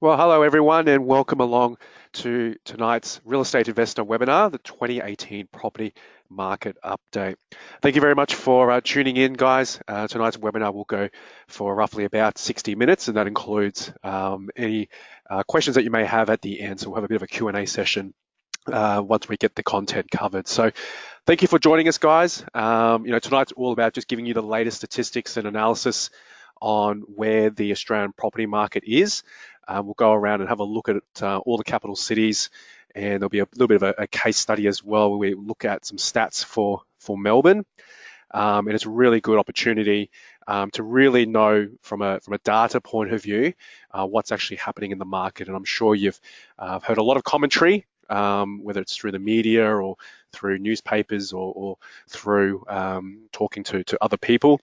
Well, hello everyone, and welcome along to tonight's Real Estate Investor webinar, the 2018 Property Market Update. Thank you very much for tuning in, guys. Tonight's webinar will go for roughly about 60 minutes, and that includes any questions that you may have at the end. So we'll have a bit of a Q&A session once we get the content covered. So thank you for joining us, guys. Tonight's all about just giving you the latest statistics and analysis on where the Australian property market is. We'll go around and have a look at all the capital cities, and there'll be a little bit of a case study as well where we look at some stats for Melbourne. And it's a really good opportunity to really know from a data point of view what's actually happening in the market. And I'm sure you've heard a lot of commentary, whether it's through the media or through newspapers or through talking to other people.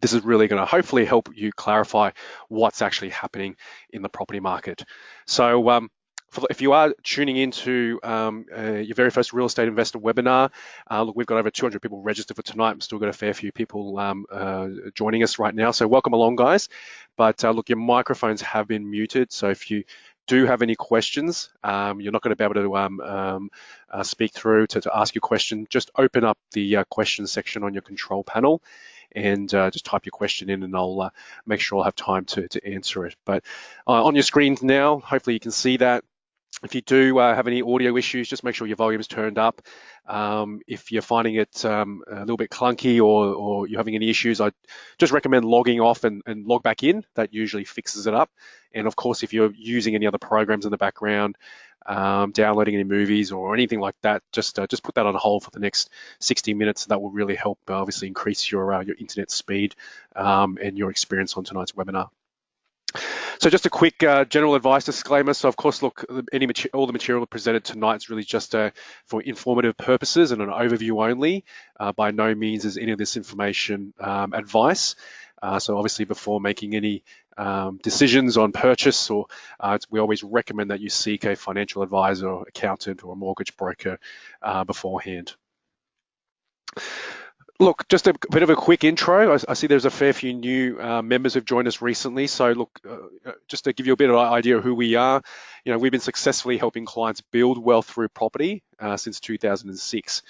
This is really going to hopefully help you clarify what's actually happening in the property market. So if you are tuning into your very first Real Estate Investor webinar, look, we've got over 200 people registered for tonight. We've still got a fair few people joining us right now. So welcome along, guys. But look, your microphones have been muted. So if you do have any questions, you're not going to be able to speak through to ask your question. Just open up the questions section on your control panel and just type your question in, and I'll make sure I'll have time to answer it. But on your screens now, hopefully you can see that. If you do have any audio issues, just make sure your volume's turned up. If you're finding it a little bit clunky or you're having any issues, I just recommend logging off and log back in. That usually fixes it up. And of course, if you're using any other programs in the background, downloading any movies or anything like that, just put that on hold for the next 60 minutes. That will really help obviously increase your internet speed and your experience on tonight's webinar. So just a quick general advice disclaimer. So of course, look, all the material presented tonight is really just for informative purposes and an overview only. By no means is any of this information advice. So obviously before making any decisions on purchase, we always recommend that you seek a financial advisor, accountant, or a mortgage broker beforehand. Look, just a bit of a quick intro. I see there's a fair few new members who've joined us recently. So look, just to give you a bit of an idea of who we are, we've been successfully helping clients build wealth through property since 2006.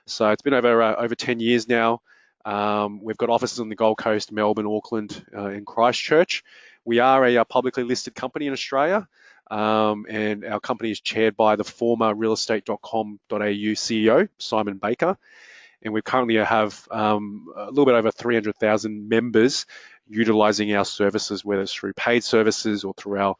So it's been over 10 years now. We've got offices on the Gold Coast, Melbourne, Auckland, and Christchurch. We are a publicly listed company in Australia, and our company is chaired by the former realestate.com.au CEO, Simon Baker. And we currently have a little bit over 300,000 members utilizing our services, whether it's through paid services or through our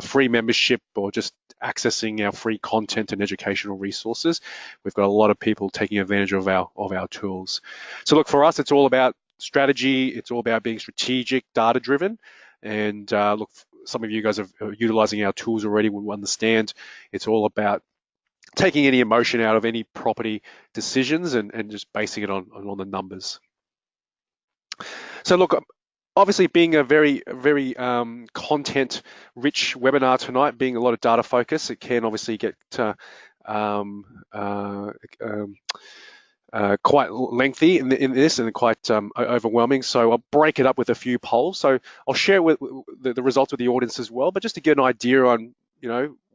free membership or just accessing our free content and educational resources. We've got a lot of people taking advantage of our tools. So look, for us, it's all about strategy. It's all about being strategic, data-driven. And look, some of you guys are utilizing our tools already will understand it's all about taking any emotion out of any property decisions and just basing it on the numbers. So look, obviously being a very content-rich webinar tonight, being a lot of data focus, it can obviously get quite lengthy in this and quite overwhelming. So I'll break it up with a few polls. So I'll share with the results with the audience as well, but just to get an idea on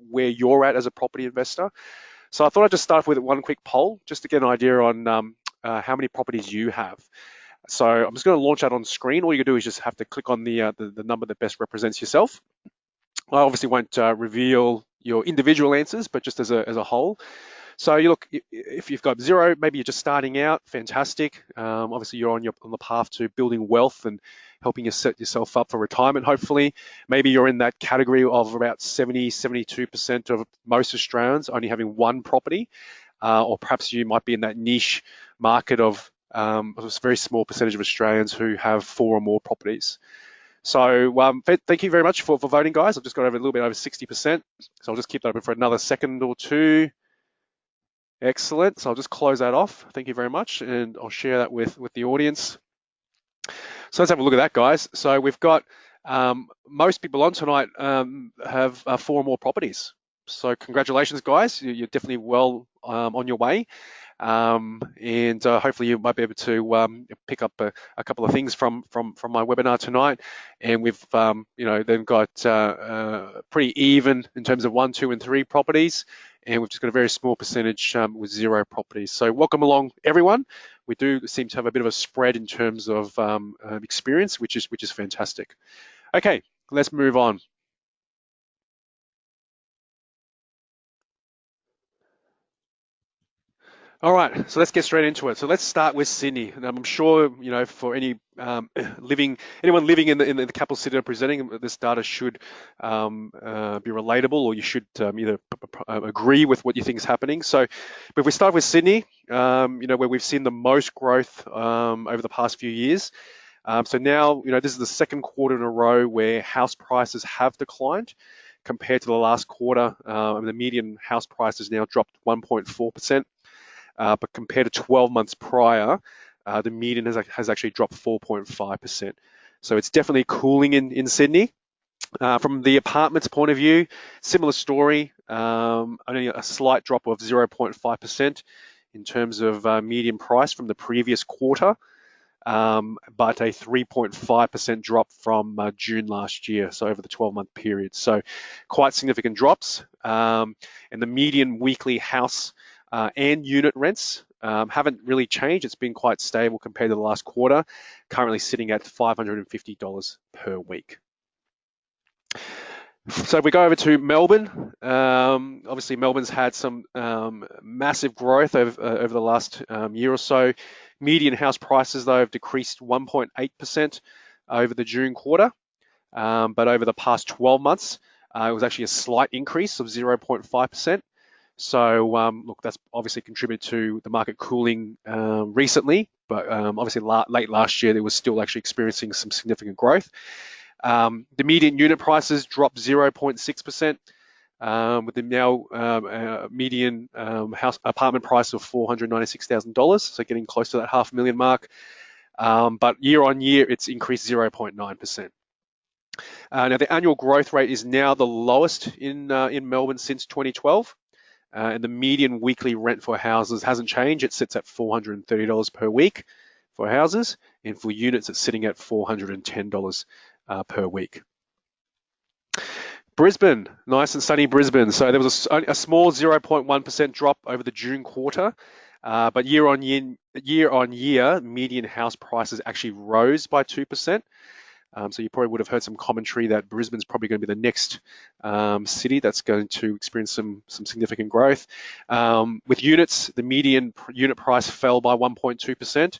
where you're at as a property investor. So I thought I'd just start with one quick poll, just to get an idea on how many properties you have. So I'm just going to launch that on screen. All you can do is just have to click on the number that best represents yourself. I obviously won't reveal your individual answers, but just as a whole. So you look, if you've got 0, maybe you're just starting out, fantastic. Obviously you're on the path to building wealth and helping you set yourself up for retirement, hopefully. Maybe you're in that category of about 72% of most Australians only having one property, or perhaps you might be in that niche market of a very small percentage of Australians who have 4 or more properties. So thank you very much for voting, guys. I've just got over a little bit over 60%. So I'll just keep that open for another second or two. Excellent. So I'll just close that off. Thank you very much. And I'll share that with the audience. So let's have a look at that, guys. So we've got most people on tonight have 4 or more properties. So congratulations, guys. You're definitely well on your way. and hopefully you might be able to pick up a couple of things from my webinar tonight. And we've then got pretty even in terms of 1, 2, and 3 properties, and we've just got a very small percentage with 0 properties. So welcome along, everyone. We do seem to have a bit of a spread in terms of experience, which is fantastic. Okay, let's move on. All right, so let's get straight into it. So let's start with Sydney. And I'm sure, for anyone living in the capital city I'm presenting, this data should be relatable, or you should either agree with what you think is happening. So, but if we start with Sydney, where we've seen the most growth over the past few years. So now, this is the second quarter in a row where house prices have declined compared to the last quarter. The median house price has now dropped 1.4%. But compared to 12 months prior, the median has actually dropped 4.5%. So it's definitely cooling in Sydney. From the apartments point of view, similar story, only a slight drop of 0.5% in terms of median price from the previous quarter, but a 3.5% drop from June last year, so over the 12-month period. So quite significant drops. And the median weekly house and unit rents haven't really changed. It's been quite stable compared to the last quarter, currently sitting at $550 per week. So if we go over to Melbourne, obviously Melbourne's had some massive growth over the last year or so. Median house prices, though, have decreased 1.8% over the June quarter, but over the past 12 months, it was actually a slight increase of 0.5%. So look, that's obviously contributed to the market cooling recently, but obviously late last year, there was still actually experiencing some significant growth. The median unit prices dropped 0.6%, with the now median house apartment price of $496,000, so getting close to that $500,000 mark. But year on year, it's increased 0.9%. Now the annual growth rate is now the lowest in Melbourne since 2012. And the median weekly rent for houses hasn't changed. It sits at $430 per week for houses, and for units, it's sitting at $410 per week. Brisbane, nice and sunny Brisbane. So there was a small 0.1% drop over the June quarter, but year on year, median house prices actually rose by 2%. So you probably would have heard some commentary that Brisbane's probably going to be the next city that's going to experience some significant growth. With units, the median unit price fell by 1.2%,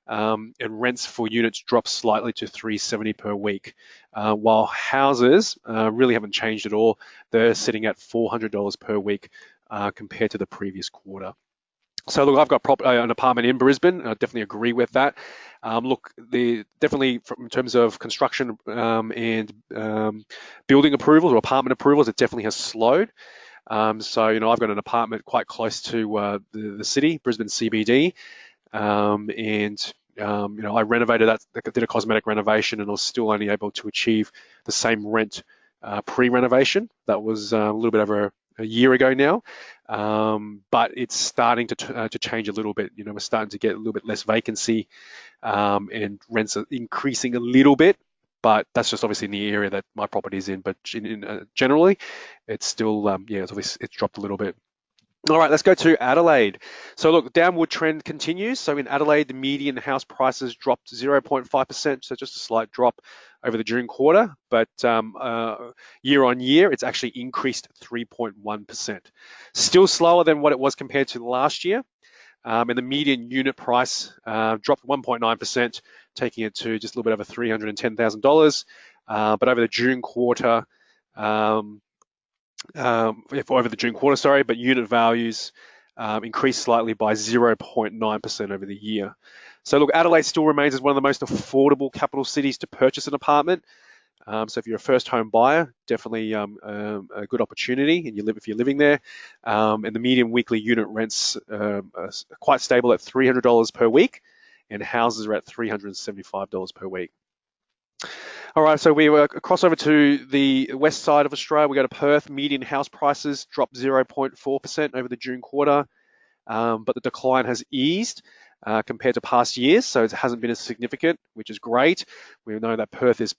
and rents for units dropped slightly to $370 per week, while houses really haven't changed at all. They're sitting at $400 per week compared to the previous quarter. So look, I've got an apartment in Brisbane. I definitely agree with that. Look, definitely in terms of construction and building approvals or apartment approvals, it definitely has slowed. So I've got an apartment quite close to the city, Brisbane CBD, and I renovated that, did a cosmetic renovation, and I was still only able to achieve the same rent pre-renovation. That was a little bit over a year ago now, but it's starting to change a little bit. We're starting to get a little bit less vacancy, and rents are increasing a little bit, but that's just obviously in the area that my property is in. But generally, it's still, it's dropped a little bit. All right, let's go to Adelaide. So look, downward trend continues. So in Adelaide, the median house prices dropped 0.5%, so just a slight drop over the June quarter, but year on year, it's actually increased 3.1%. Still slower than what it was compared to last year, and the median unit price dropped 1.9%, taking it to just a little bit over $310,000. But over the June quarter, but unit values increased slightly by 0.9% over the year. So look, Adelaide still remains as one of the most affordable capital cities to purchase an apartment. So if you're a first home buyer, definitely a good opportunity, and if you're living there. And the median weekly unit rents are quite stable at $300 per week, and houses are at $375 per week. All right, so we cross over to the west side of Australia. We go to Perth. Median house prices dropped 0.4% over the June quarter. but the decline has eased compared to past years, so it hasn't been as significant, which is great. We know that Perth is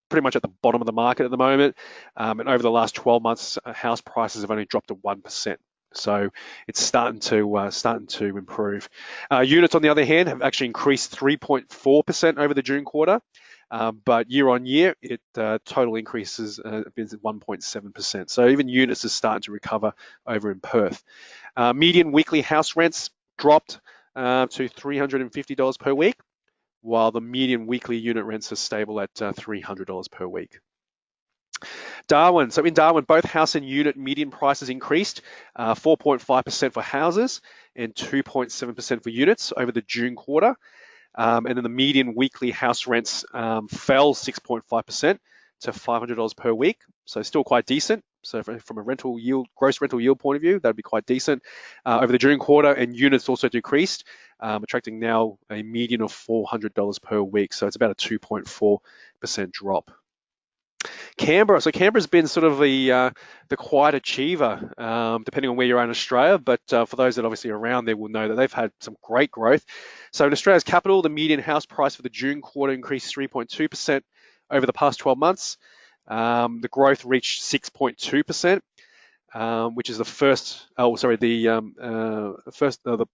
pretty much at the bottom of the market at the moment, and over the last 12 months, house prices have only dropped to 1%. So it's starting to improve. Units, on the other hand, have actually increased 3.4% over the June quarter, but year on year, total increases have been 1.7%. So even units are starting to recover over in Perth. Median weekly house rents dropped to $350 per week, while the median weekly unit rents are stable at $300 per week. Darwin. So in Darwin, both house and unit median prices increased 4.5% for houses and 2.7% for units over the June quarter. And then the median weekly house rents fell 6.5% to $500 per week. So still quite decent. So from a rental yield, gross rental yield point of view, that'd be quite decent over the June quarter. And units also decreased, attracting now a median of $400 per week. So it's about a 2.4% drop. Canberra. So Canberra's been sort of the quiet achiever, depending on where you are in Australia. But for those that obviously are around there will know that they've had some great growth. So in Australia's capital, the median house price for the June quarter increased 3.2% over the past 12 months. The growth reached 6.2%, which is the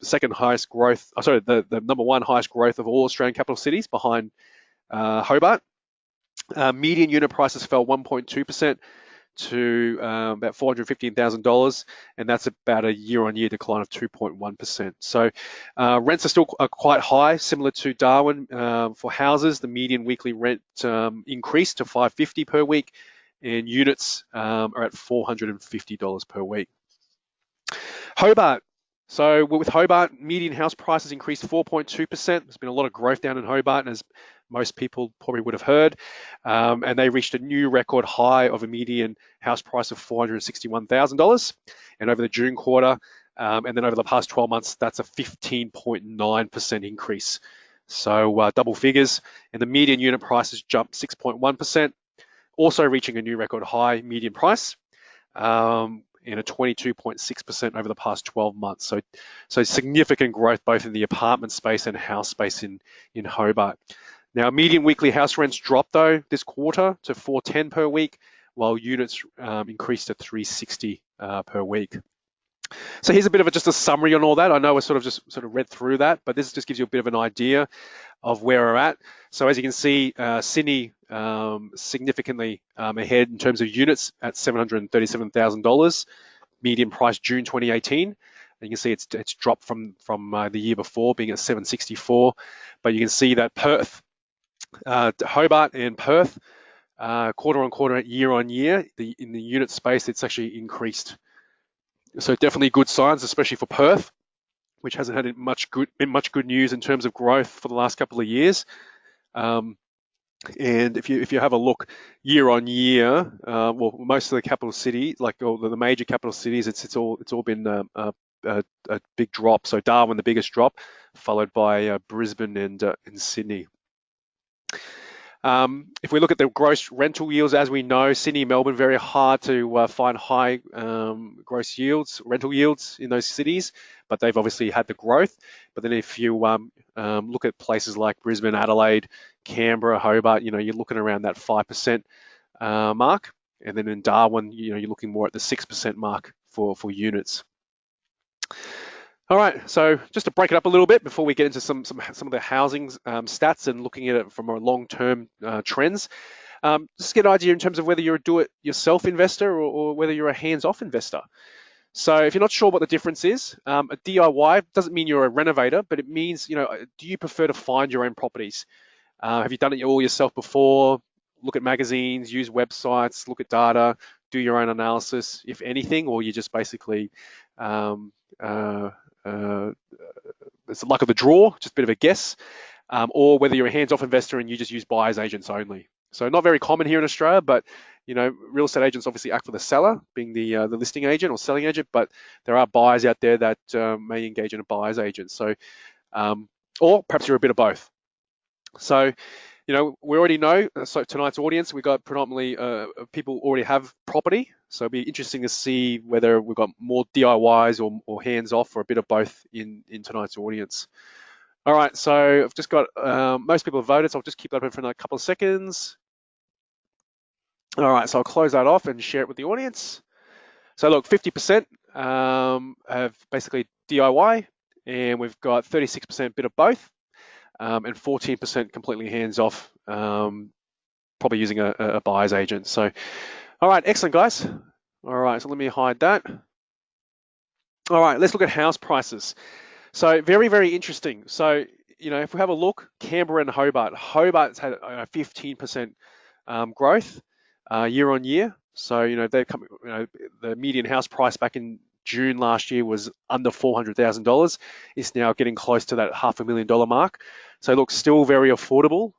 second highest growth. The number one highest growth of all Australian capital cities, behind Hobart. Median unit prices fell 1.2% to about $415,000, and that's about a year-on-year decline of 2.1%. So rents are still quite high, similar to Darwin. For houses, the median weekly rent increased to $550 per week, and units are at $450 per week. Hobart. So with Hobart, median house prices increased 4.2%. There's been a lot of growth down in Hobart, as most people probably would have heard. And they reached a new record high of a median house price of $461,000. And over the June quarter, and then over the past 12 months, that's a 15.9% increase. So double figures. And the median unit prices jumped 6.1%, also reaching a new record high median price. In a 22.6% over the past 12 months. So significant growth both in the apartment space and house space in Hobart. Now, median weekly house rents dropped though this quarter to $410 per week, while units increased to $360 per week. So here's a bit of just a summary on all that. I know I sort of read through that, but this just gives you a bit of an idea of where we're at. So as you can see, Sydney significantly ahead in terms of units at $737,000, median price June 2018. And you can see it's dropped from the year before, being at $764. But you can see that Perth, Hobart and Perth, quarter on quarter, year on year, in the unit space, it's actually increased. So definitely good signs, especially for Perth, which hasn't had much good news in terms of growth for the last couple of years. And if you have a look year on year, well, most of the capital cities, like all the major capital cities, it's all been a big drop. So Darwin, the biggest drop, followed by Brisbane and Sydney. If we look at the gross rental yields, as we know, Sydney, Melbourne, very hard to find high gross yields, rental yields in those cities, but they've obviously had the growth. But then if you look at places like Brisbane, Adelaide, Canberra, Hobart, you're looking around that 5% mark. And then in Darwin, you're looking more at the 6% mark for units. All right, so just to break it up a little bit before we get into some of the housing stats and looking at it from a long-term trends, just get an idea in terms of whether you're a do-it-yourself investor or whether you're a hands-off investor. So if you're not sure what the difference is, a DIY doesn't mean you're a renovator, but it means, do you prefer to find your own properties? Have you done it all yourself before? Look at magazines, use websites, look at data, do your own analysis, if anything, or you just basically it's the luck of the draw, just a bit of a guess, or whether you're a hands-off investor and you just use buyer's agents only. So not very common here in Australia, but real estate agents obviously act for the seller, being the listing agent or selling agent, but there are buyers out there that may engage in a buyer's agent. So, or perhaps you're a bit of both. So We already know, so tonight's audience, we got predominantly people already have property. So it'll be interesting to see whether we've got more DIYs or hands off or a bit of both in tonight's audience. All right, so I've just got most people have voted, so I'll just keep that open for another couple of seconds. All right, so I'll close that off and share it with the audience. So look, 50% have basically DIY, and we've got 36% bit of both, and 14% completely hands off, probably using a buyer's agent. So, all right, excellent, guys. All right, so let me hide that. All right, let's look at house prices. So very, very interesting. So, if we have a look, Canberra and Hobart. Hobart's had a 15% growth year on year. So, they're coming, the median house price back in June last year was under $400,000. It's now getting close to that $500,000 mark. So, look, still very affordable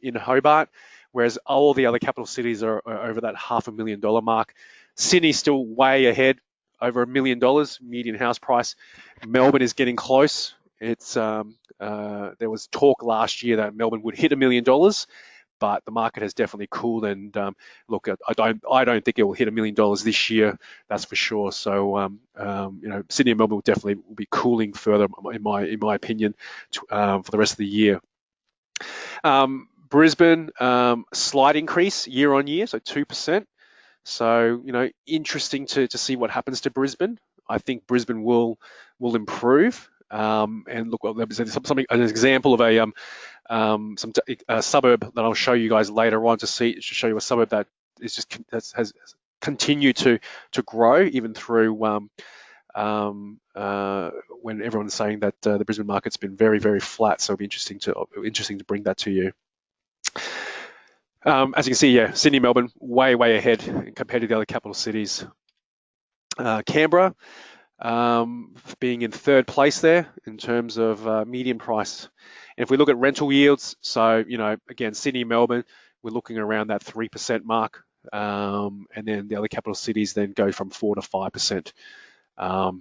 in Hobart, whereas all the other capital cities are over that $500,000 mark. Sydney's still way ahead, over $1 million median house price. Melbourne is getting close. It's there was talk last year that Melbourne would hit $1 million, but the market has definitely cooled. And look, I don't think it will hit $1 million this year. That's for sure. So Sydney and Melbourne will definitely be cooling further, in my opinion, for the rest of the year. Brisbane, slight increase year on year, so 2%. So, interesting to see what happens to Brisbane. I think Brisbane will improve. And look, there's an example of a suburb that I'll show you guys later on to show you a suburb that has continued to grow even through when everyone's saying that the Brisbane market's been very, very flat. So it'll be interesting to bring that to you. As you can see, yeah, Sydney, Melbourne, way, way ahead compared to the other capital cities. Canberra, being in third place there in terms of median price. And if we look at rental yields, so, again, Sydney, Melbourne, we're looking around that 3% mark. And then the other capital cities then go from 4 to 5%. Now,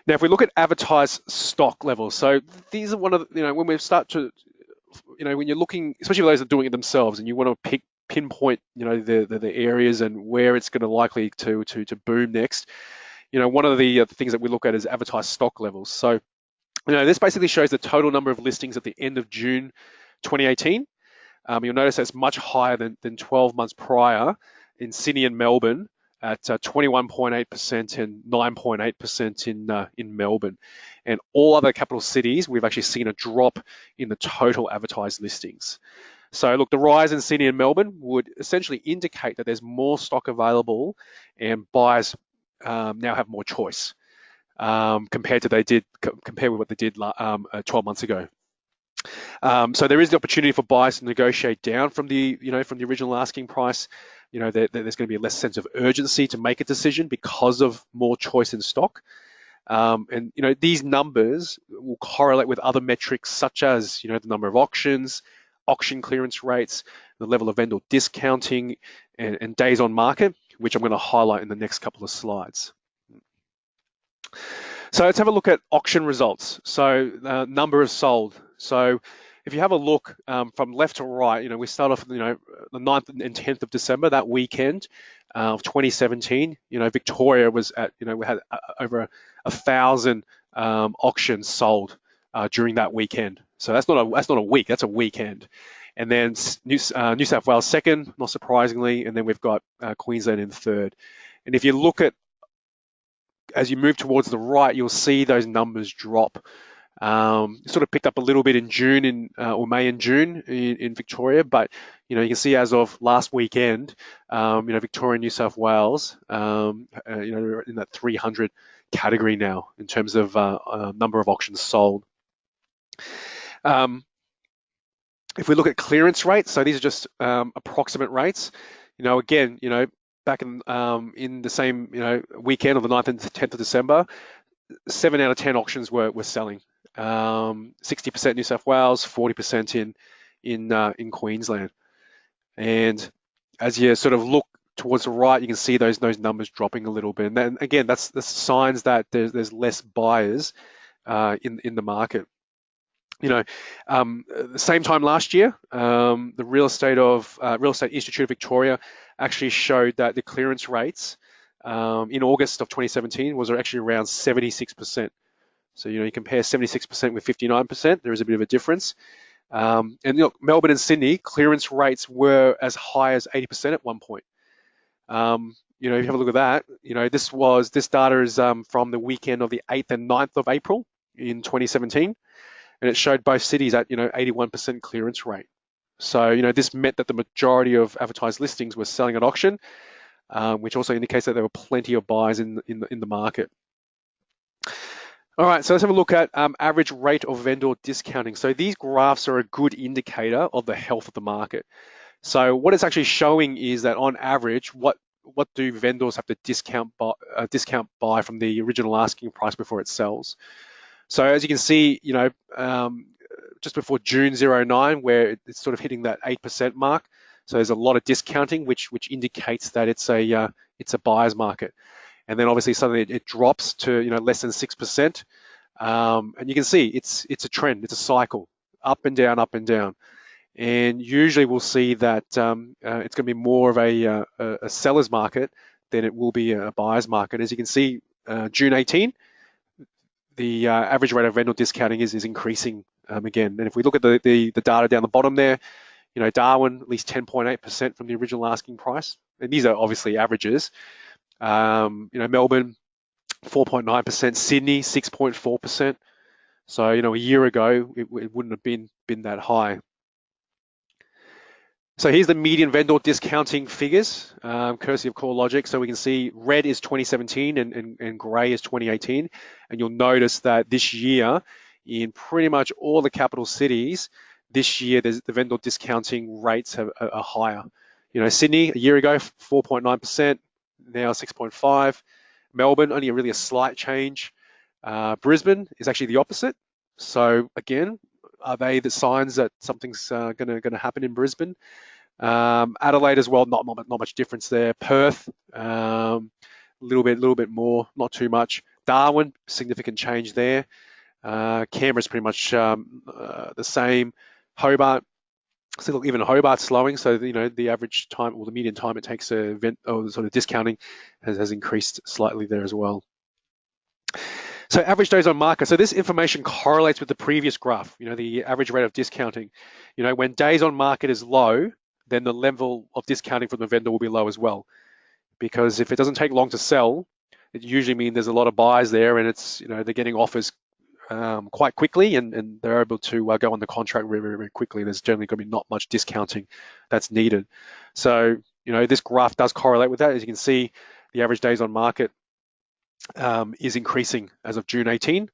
if we look at advertised stock levels, so these are one of the, when we start to, when you're looking, especially for those that are doing it themselves, and you want to pinpoint, the areas and where it's going to likely to boom next. One of the things that we look at is advertised stock levels. So, this basically shows the total number of listings at the end of June 2018. You'll notice that's much higher than 12 months prior in Sydney and Melbourne at 21.8% and 9.8% in Melbourne. And all other capital cities, we've actually seen a drop in the total advertised listings. So look, the rise in Sydney and Melbourne would essentially indicate that there's more stock available and buyers now have more choice compared with what they did 12 months ago. So there is the opportunity for buyers to negotiate down from the original asking price. There's going to be a less sense of urgency to make a decision because of more choice in stock. And these numbers will correlate with other metrics such as the number of auctions, auction clearance rates, the level of vendor discounting, and days on market, which I'm going to highlight in the next couple of slides. So let's have a look at auction results. So number of sold. So if you have a look from left to right, we start off, the 9th and 10th of December, that weekend of 2017. Victoria was at, we had over 1,000 auctions sold during that weekend. So that's not a week, that's a weekend. And then New South Wales second, not surprisingly, and then we've got Queensland in third. And if you look at, as you move towards the right, you'll see those numbers drop. It sort of picked up a little bit in June or May and June in Victoria, but you can see as of last weekend, Victoria and New South Wales, in that 300 category now in terms of number of auctions sold. If we look at clearance rates, so these are just approximate rates. Again, back in the same weekend of the 9th and 10th of December, 7 out of 10 auctions were selling. 60% New South Wales, 40% in Queensland. And as you sort of look towards the right, you can see those numbers dropping a little bit. And then again, that's signs that there's less buyers in the market. The same time last year, the Real Estate Institute of Victoria actually showed that the clearance rates in August of 2017 was actually around 76%. So you compare 76% with 59%, there is a bit of a difference. And look, Melbourne and Sydney clearance rates were as high as 80% at one point. If you have a look at that, this data is from the weekend of the 8th and 9th of April in 2017, and it showed both cities at 81% clearance rate. So this meant that the majority of advertised listings were selling at auction, which also indicates that there were plenty of buyers in the market. All right, so let's have a look at average rate of vendor discounting. So these graphs are a good indicator of the health of the market. So what it's actually showing is that on average, what do vendors have to discount by from the original asking price before it sells? So as you can see, just before June 09, where it's sort of hitting that 8% mark. So there's a lot of discounting, which indicates that it's a buyer's market. And then obviously suddenly it drops to less than 6%, and you can see it's a trend, it's a cycle, up and down, up and down. And usually we'll see that it's going to be more of a seller's market than it will be a buyer's market. As you can see, June 18, the average rate of vendor discounting is increasing again. And if we look at the data down the bottom there, Darwin at least 10.8% from the original asking price, and these are obviously averages. Melbourne 4.9%, Sydney 6.4%. So a year ago it wouldn't have been that high. So here's the median vendor discounting figures, courtesy of CoreLogic. So we can see red is 2017 and grey is 2018. And you'll notice that this year, in pretty much all the capital cities, this year the vendor discounting rates are higher. Sydney a year ago 4.9%, now 6.5%. Melbourne only really a slight change. Brisbane is actually the opposite. So again, are they the signs that something's going to happen in Brisbane? Adelaide as well, not much difference there. Perth, a little bit more, not too much. Darwin, significant change there. Canberra's pretty much the same. Hobart, still even Hobart's slowing, so the average time or the median time it takes a sort of discounting has increased slightly there as well. So average days on market. So this information correlates with the previous graph, the average rate of discounting. When days on market is low, then the level of discounting from the vendor will be low as well. Because if it doesn't take long to sell, it usually means there's a lot of buyers there and it's, they're getting offers quite quickly and they're able to go on the contract very, very, very quickly. There's generally going to be not much discounting that's needed. So, this graph does correlate with that. As you can see, the average days on market is increasing as of June 18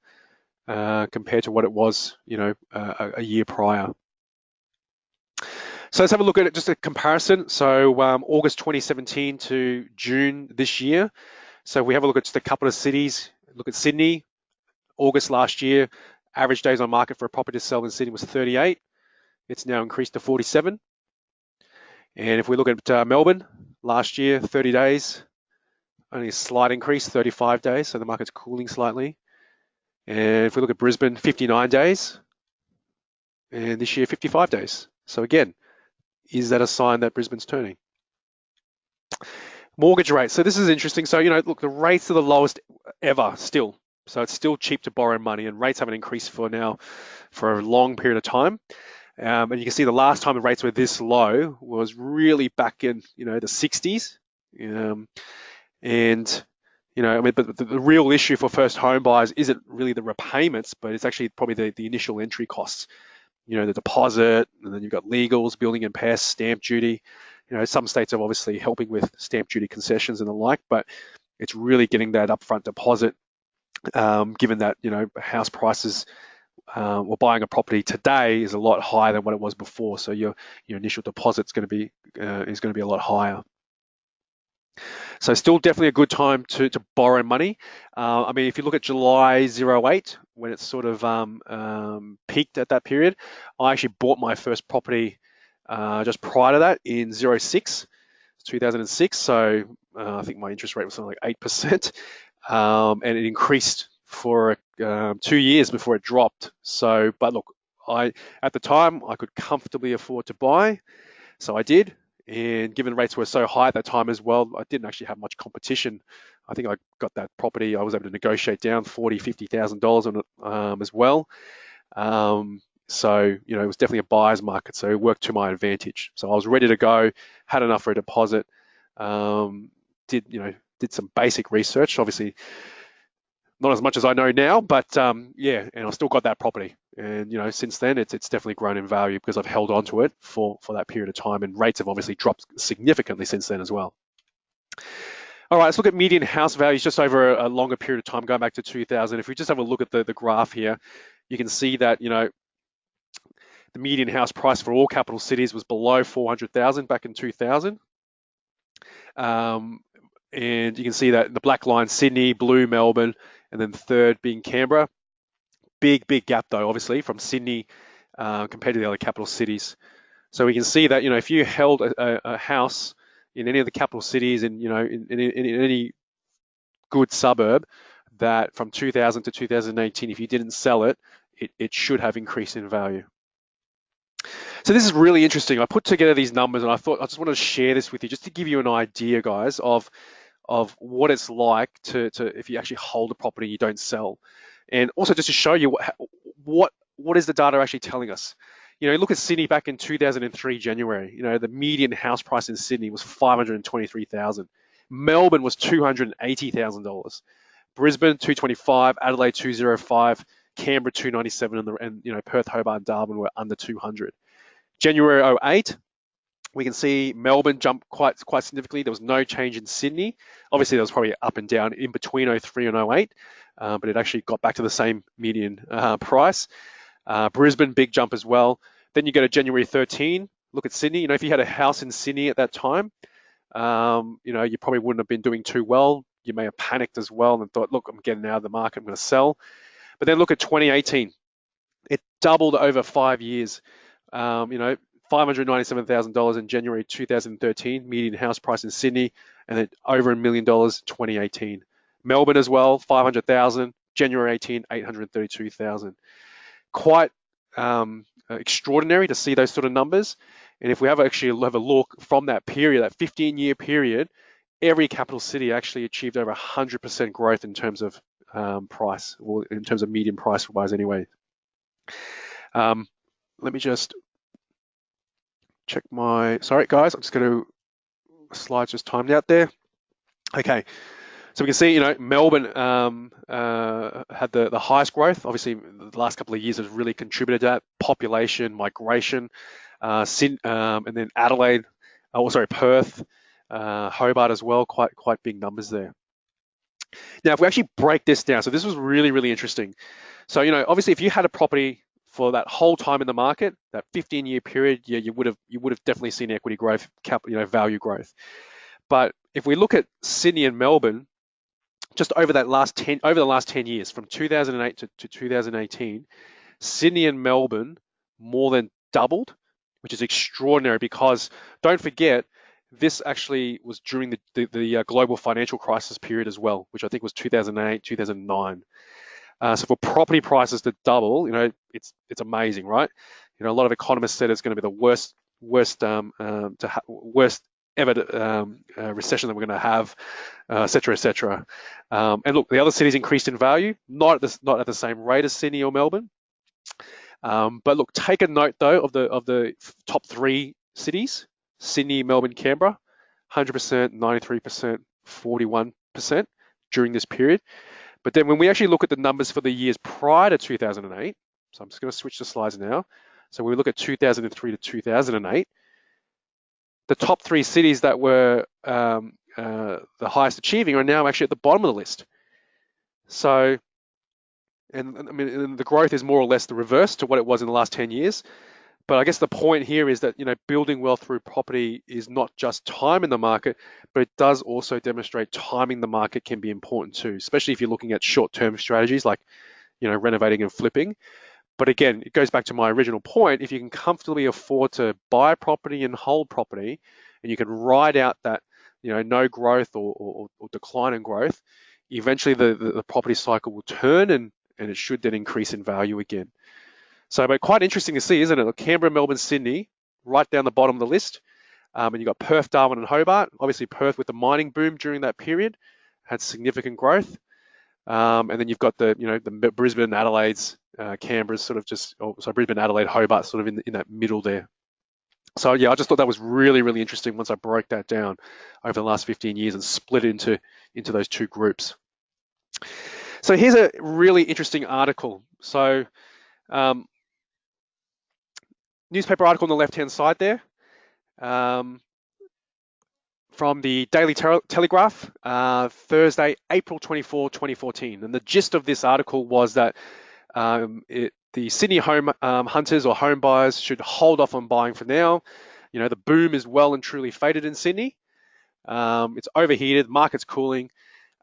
compared to what it was, a year prior. So let's have a look at it, just a comparison. So August 2017 to June this year. So we have a look at just a couple of cities. Look at Sydney. August last year, average days on market for a property to sell in Sydney was 38. It's now increased to 47. And if we look at Melbourne, last year, 30 days, only a slight increase, 35 days, so the market's cooling slightly. And if we look at Brisbane, 59 days, and this year, 55 days. So again, is that a sign that Brisbane's turning? Mortgage rates. So this is interesting. So, look, the rates are the lowest ever still. So it's still cheap to borrow money, and rates haven't increased for a long period of time. And you can see the last time the rates were this low was really back in the 60s. But the real issue for first home buyers isn't really the repayments, but it's actually probably the initial entry costs. The deposit, and then you've got legals, building and pest, stamp duty. Some states are obviously helping with stamp duty concessions and the like, but it's really getting that upfront deposit. Given that house prices or buying a property today is a lot higher than what it was before, so your initial deposit's going to be a lot higher. So still definitely a good time to borrow money. If you look at July 08, when it sort of peaked at that period, I actually bought my first property just prior to that in 2006. So I think my interest rate was something like 8%. And it increased for 2 years before it dropped. So, but look, at the time, I could comfortably afford to buy, so I did. And given rates were so high at that time as well, I didn't actually have much competition. I think I got that property. I was able to negotiate down $40,000-$50,000 on it as well. So, it was definitely a buyer's market. So it worked to my advantage. So I was ready to go, had enough for a deposit, did some basic research, obviously not as much as I know now, but yeah, and I still got that property. And since then, it's definitely grown in value because I've held on to it for that period of time, and rates have obviously dropped significantly since then as well. All right, let's look at median house values just over a longer period of time, going back to 2000. If we just have a look at the graph here, you can see that the median house price for all capital cities was below 400,000 back in 2000. And you can see that in the black line, Sydney, blue, Melbourne, and then third being Canberra. Big gap though, obviously, from Sydney compared to the other capital cities. So we can see that, if you held a house in any of the capital cities and, in any good suburb, that from 2000 to 2018, if you didn't sell it, it should have increased in value. So this is really interesting. I put together these numbers and I thought I just wanted to share this with you just to give you an idea, guys, of what it's like to if you actually hold a property and you don't sell. And also just to show you what is the data actually telling us. Look at Sydney back in 2003 January. The median house price in Sydney was $523,000. Melbourne was $280,000. Brisbane 225, Adelaide 205, Canberra 297, and Perth, Hobart, and Darwin were under 200. January 08, we can see Melbourne jump quite significantly. There was no change in Sydney. Obviously, there was probably up and down in between 03 and 08, but it actually got back to the same median price. Brisbane, big jump as well. Then you go to January 13. Look at Sydney. If you had a house in Sydney at that time, you probably wouldn't have been doing too well. You may have panicked as well and thought, look, I'm getting out of the market, I'm going to sell. But then look at 2018. It doubled over 5 years. $597,000 in January 2013, median house price in Sydney, and then over $1 million 2018. Melbourne as well, 500,000. January 18, 832,000. Quite extraordinary to see those sort of numbers. And if we have a look from that period, that 15-year period, every capital city actually achieved over 100% growth in terms of price, or in terms of median price wise anyway. Let me just check sorry guys, I'm just going to, slides just timed out there. Okay, so we can see, Melbourne had the highest growth. Obviously, the last couple of years has really contributed to that population, migration, and then Adelaide, Perth, Hobart as well, quite big numbers there. Now, if we actually break this down, so this was really interesting. So, obviously, if you had a property for that whole time in the market, that 15-year period, yeah, you would have definitely seen equity growth, value growth. But if we look at Sydney and Melbourne, just over the last 10 years, from 2008 to 2018, Sydney and Melbourne more than doubled, which is extraordinary because don't forget, this actually was during the global financial crisis period as well, which I think was 2008, 2009. So for property prices to double, it's amazing, right? A lot of economists said it's going to be the worst ever recession that we're going to have, et cetera. And look, the other cities increased in value, not at the same rate as Sydney or Melbourne. But look, take a note though of the top three cities: Sydney, Melbourne, Canberra, 100%, 93%, 41% during this period. But then when we actually look at the numbers for the years prior to 2008, so I'm just going to switch the slides now. So when we look at 2003 to 2008, the top three cities that were the highest achieving are now actually at the bottom of the list. So, and I mean, the growth is more or less the reverse to what it was in the last 10 years. But I guess the point here is that, building wealth through property is not just time in the market, but it does also demonstrate timing the market can be important too, especially if you're looking at short-term strategies like, renovating and flipping. But again, it goes back to my original point. If you can comfortably afford to buy property and hold property, and you can ride out that, no growth or decline in growth, eventually the property cycle will turn and it should then increase in value again. So, but quite interesting to see, isn't it? Canberra, Melbourne, Sydney, right down the bottom of the list. And you've got Perth, Darwin, and Hobart. Obviously, Perth with the mining boom during that period had significant growth. And then you've got the Brisbane, Adelaide's, Canberra's sort of just, so Brisbane, Adelaide, Hobart sort of in that middle there. So yeah, I just thought that was really, really interesting once I broke that down over the last 15 years and split it into those two groups. So here's a really interesting article. So newspaper article on the left-hand side there. From the Daily Telegraph, Thursday, April 24, 2014. And the gist of this article was that the Sydney home hunters or home buyers should hold off on buying for now. You know, the boom is well and truly faded in Sydney. It's overheated, market's cooling,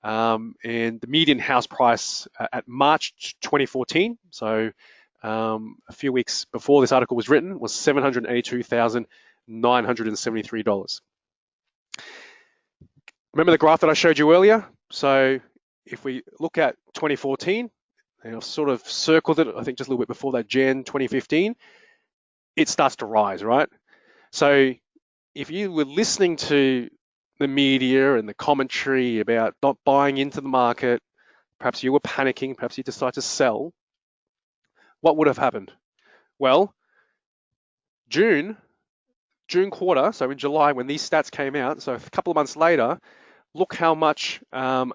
and the median house price at March 2014, so a few weeks before this article was written, was $782,973. Remember the graph that I showed you earlier? So if we look at 2014, and I've sort of circled it, I think just a little bit before that, Jan 2015, it starts to rise, right? So if you were listening to the media and the commentary about not buying into the market, perhaps you were panicking, perhaps you decided to sell, what would have happened? Well, June quarter, so in July when these stats came out, so a couple of months later, look how much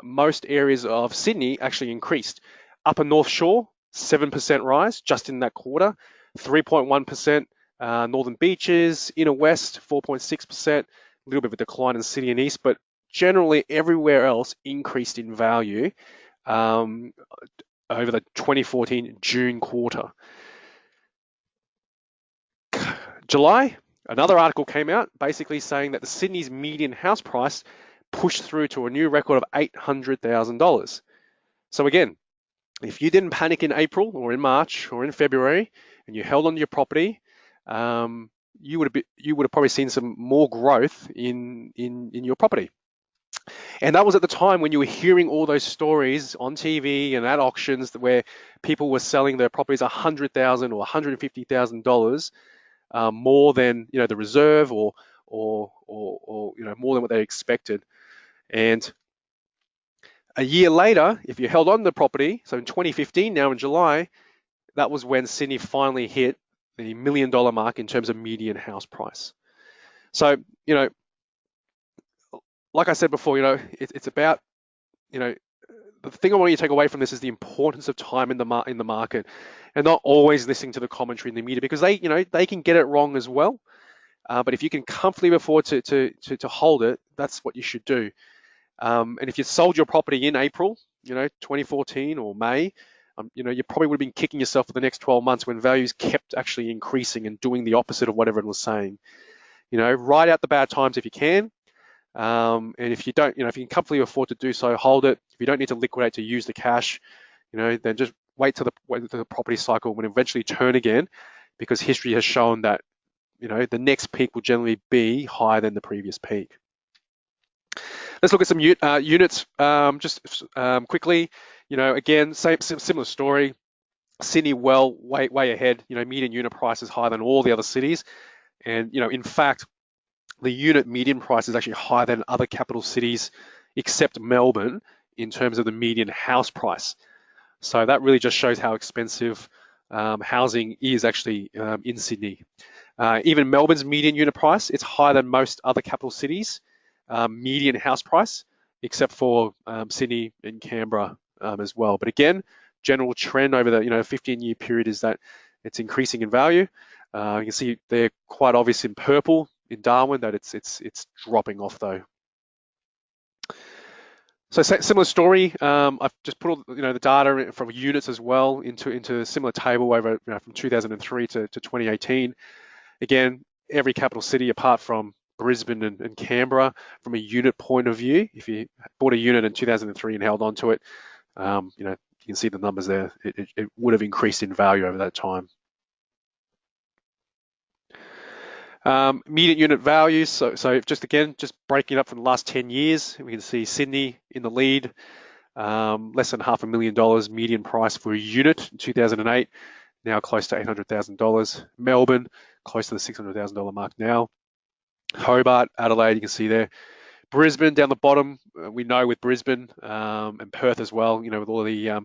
most areas of Sydney actually increased. Upper North Shore, 7% rise just in that quarter, 3.1% Northern Beaches, Inner West, 4.6%, a little bit of a decline in City and East, but generally everywhere else increased in value over the 2014 June quarter. July, another article came out basically saying that the Sydney's median house price pushed through to a new record of $800,000. So again, if you didn't panic in April or in March or in February and you held on to your property, you would have probably seen some more growth in your property. And that was at the time when you were hearing all those stories on TV and at auctions where people were selling their properties $100,000 or $150,000 more than the reserve or more than what they expected. And a year later, if you held on to the property, so in 2015, now in July, that was when Sydney finally hit the $1 million mark in terms of median house price. So, like I said before, it's about, the thing I want you to take away from this is the importance of time in the market and not always listening to the commentary in the media because they can get it wrong as well. But if you can comfortably afford to hold it, that's what you should do. And if you sold your property in April, 2014 or May, you probably would have been kicking yourself for the next 12 months when values kept actually increasing and doing the opposite of what everyone was saying. Ride out the bad times if you can. And if you don't, if you can comfortably afford to do so, hold it. If you don't need to liquidate to use the cash, then just wait till the property cycle will eventually turn again, because history has shown that, the next peak will generally be higher than the previous peak. Let's look at some units just quickly. Again, similar story. Sydney way ahead. Median unit price is higher than all the other cities, and in fact, the unit median price is actually higher than other capital cities except Melbourne in terms of the median house price. So that really just shows how expensive housing is actually in Sydney. Even Melbourne's median unit price, it's higher than most other capital cities median house price, except for Sydney and Canberra as well. But again, general trend over the 15-year period is that it's increasing in value. You can see they're quite obvious in purple in Darwin that it's dropping off though. So similar story. I've just put all the data from units as well into a similar table over from 2003 to 2018. Again, every capital city apart from Brisbane and Canberra, from a unit point of view, if you bought a unit in 2003 and held on to it, you can see the numbers there. It would have increased in value over that time. Median unit values, so just breaking it up from the last 10 years, we can see Sydney in the lead, less than $500,000 median price for a unit in 2008. now close to $800,000. Melbourne, close to the $600,000 mark now. Hobart, Adelaide, you can see there. Brisbane down the bottom, we know with Brisbane and Perth as well, with all the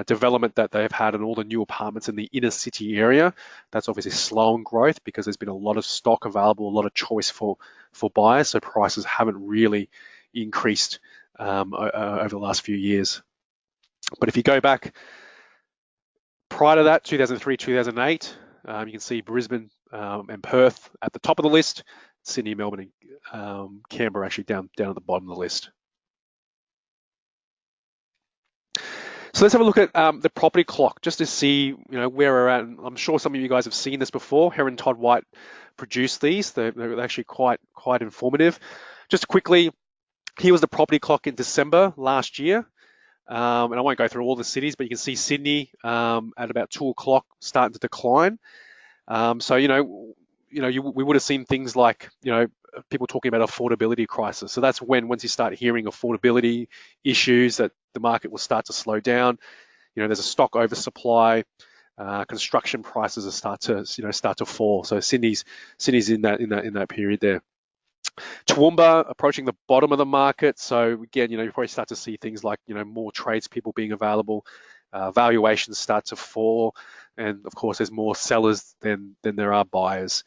development that they've had and all the new apartments in the inner city area, that's obviously slowing growth because there's been a lot of stock available, a lot of choice for buyers, so prices haven't really increased over the last few years. But if you go back prior to that, 2003, 2008, you can see Brisbane and Perth at the top of the list, Sydney, Melbourne, and Canberra actually down at the bottom of the list. So let's have a look at the property clock just to see, where we're at. And I'm sure some of you guys have seen this before. Heron Todd White produced these. They're actually quite informative. Just quickly, here was the property clock in December last year. And I won't go through all the cities, but you can see Sydney at about 2 o'clock starting to decline. So, we would have seen things like, people talking about affordability crisis. So that's once you start hearing affordability issues, that the market will start to slow down. There's a stock oversupply. Construction prices will start to fall. So Sydney's in that period there. Toowoomba approaching the bottom of the market. So again, you probably start to see things like, more tradespeople being available, valuations start to fall, and of course there's more sellers than there are buyers.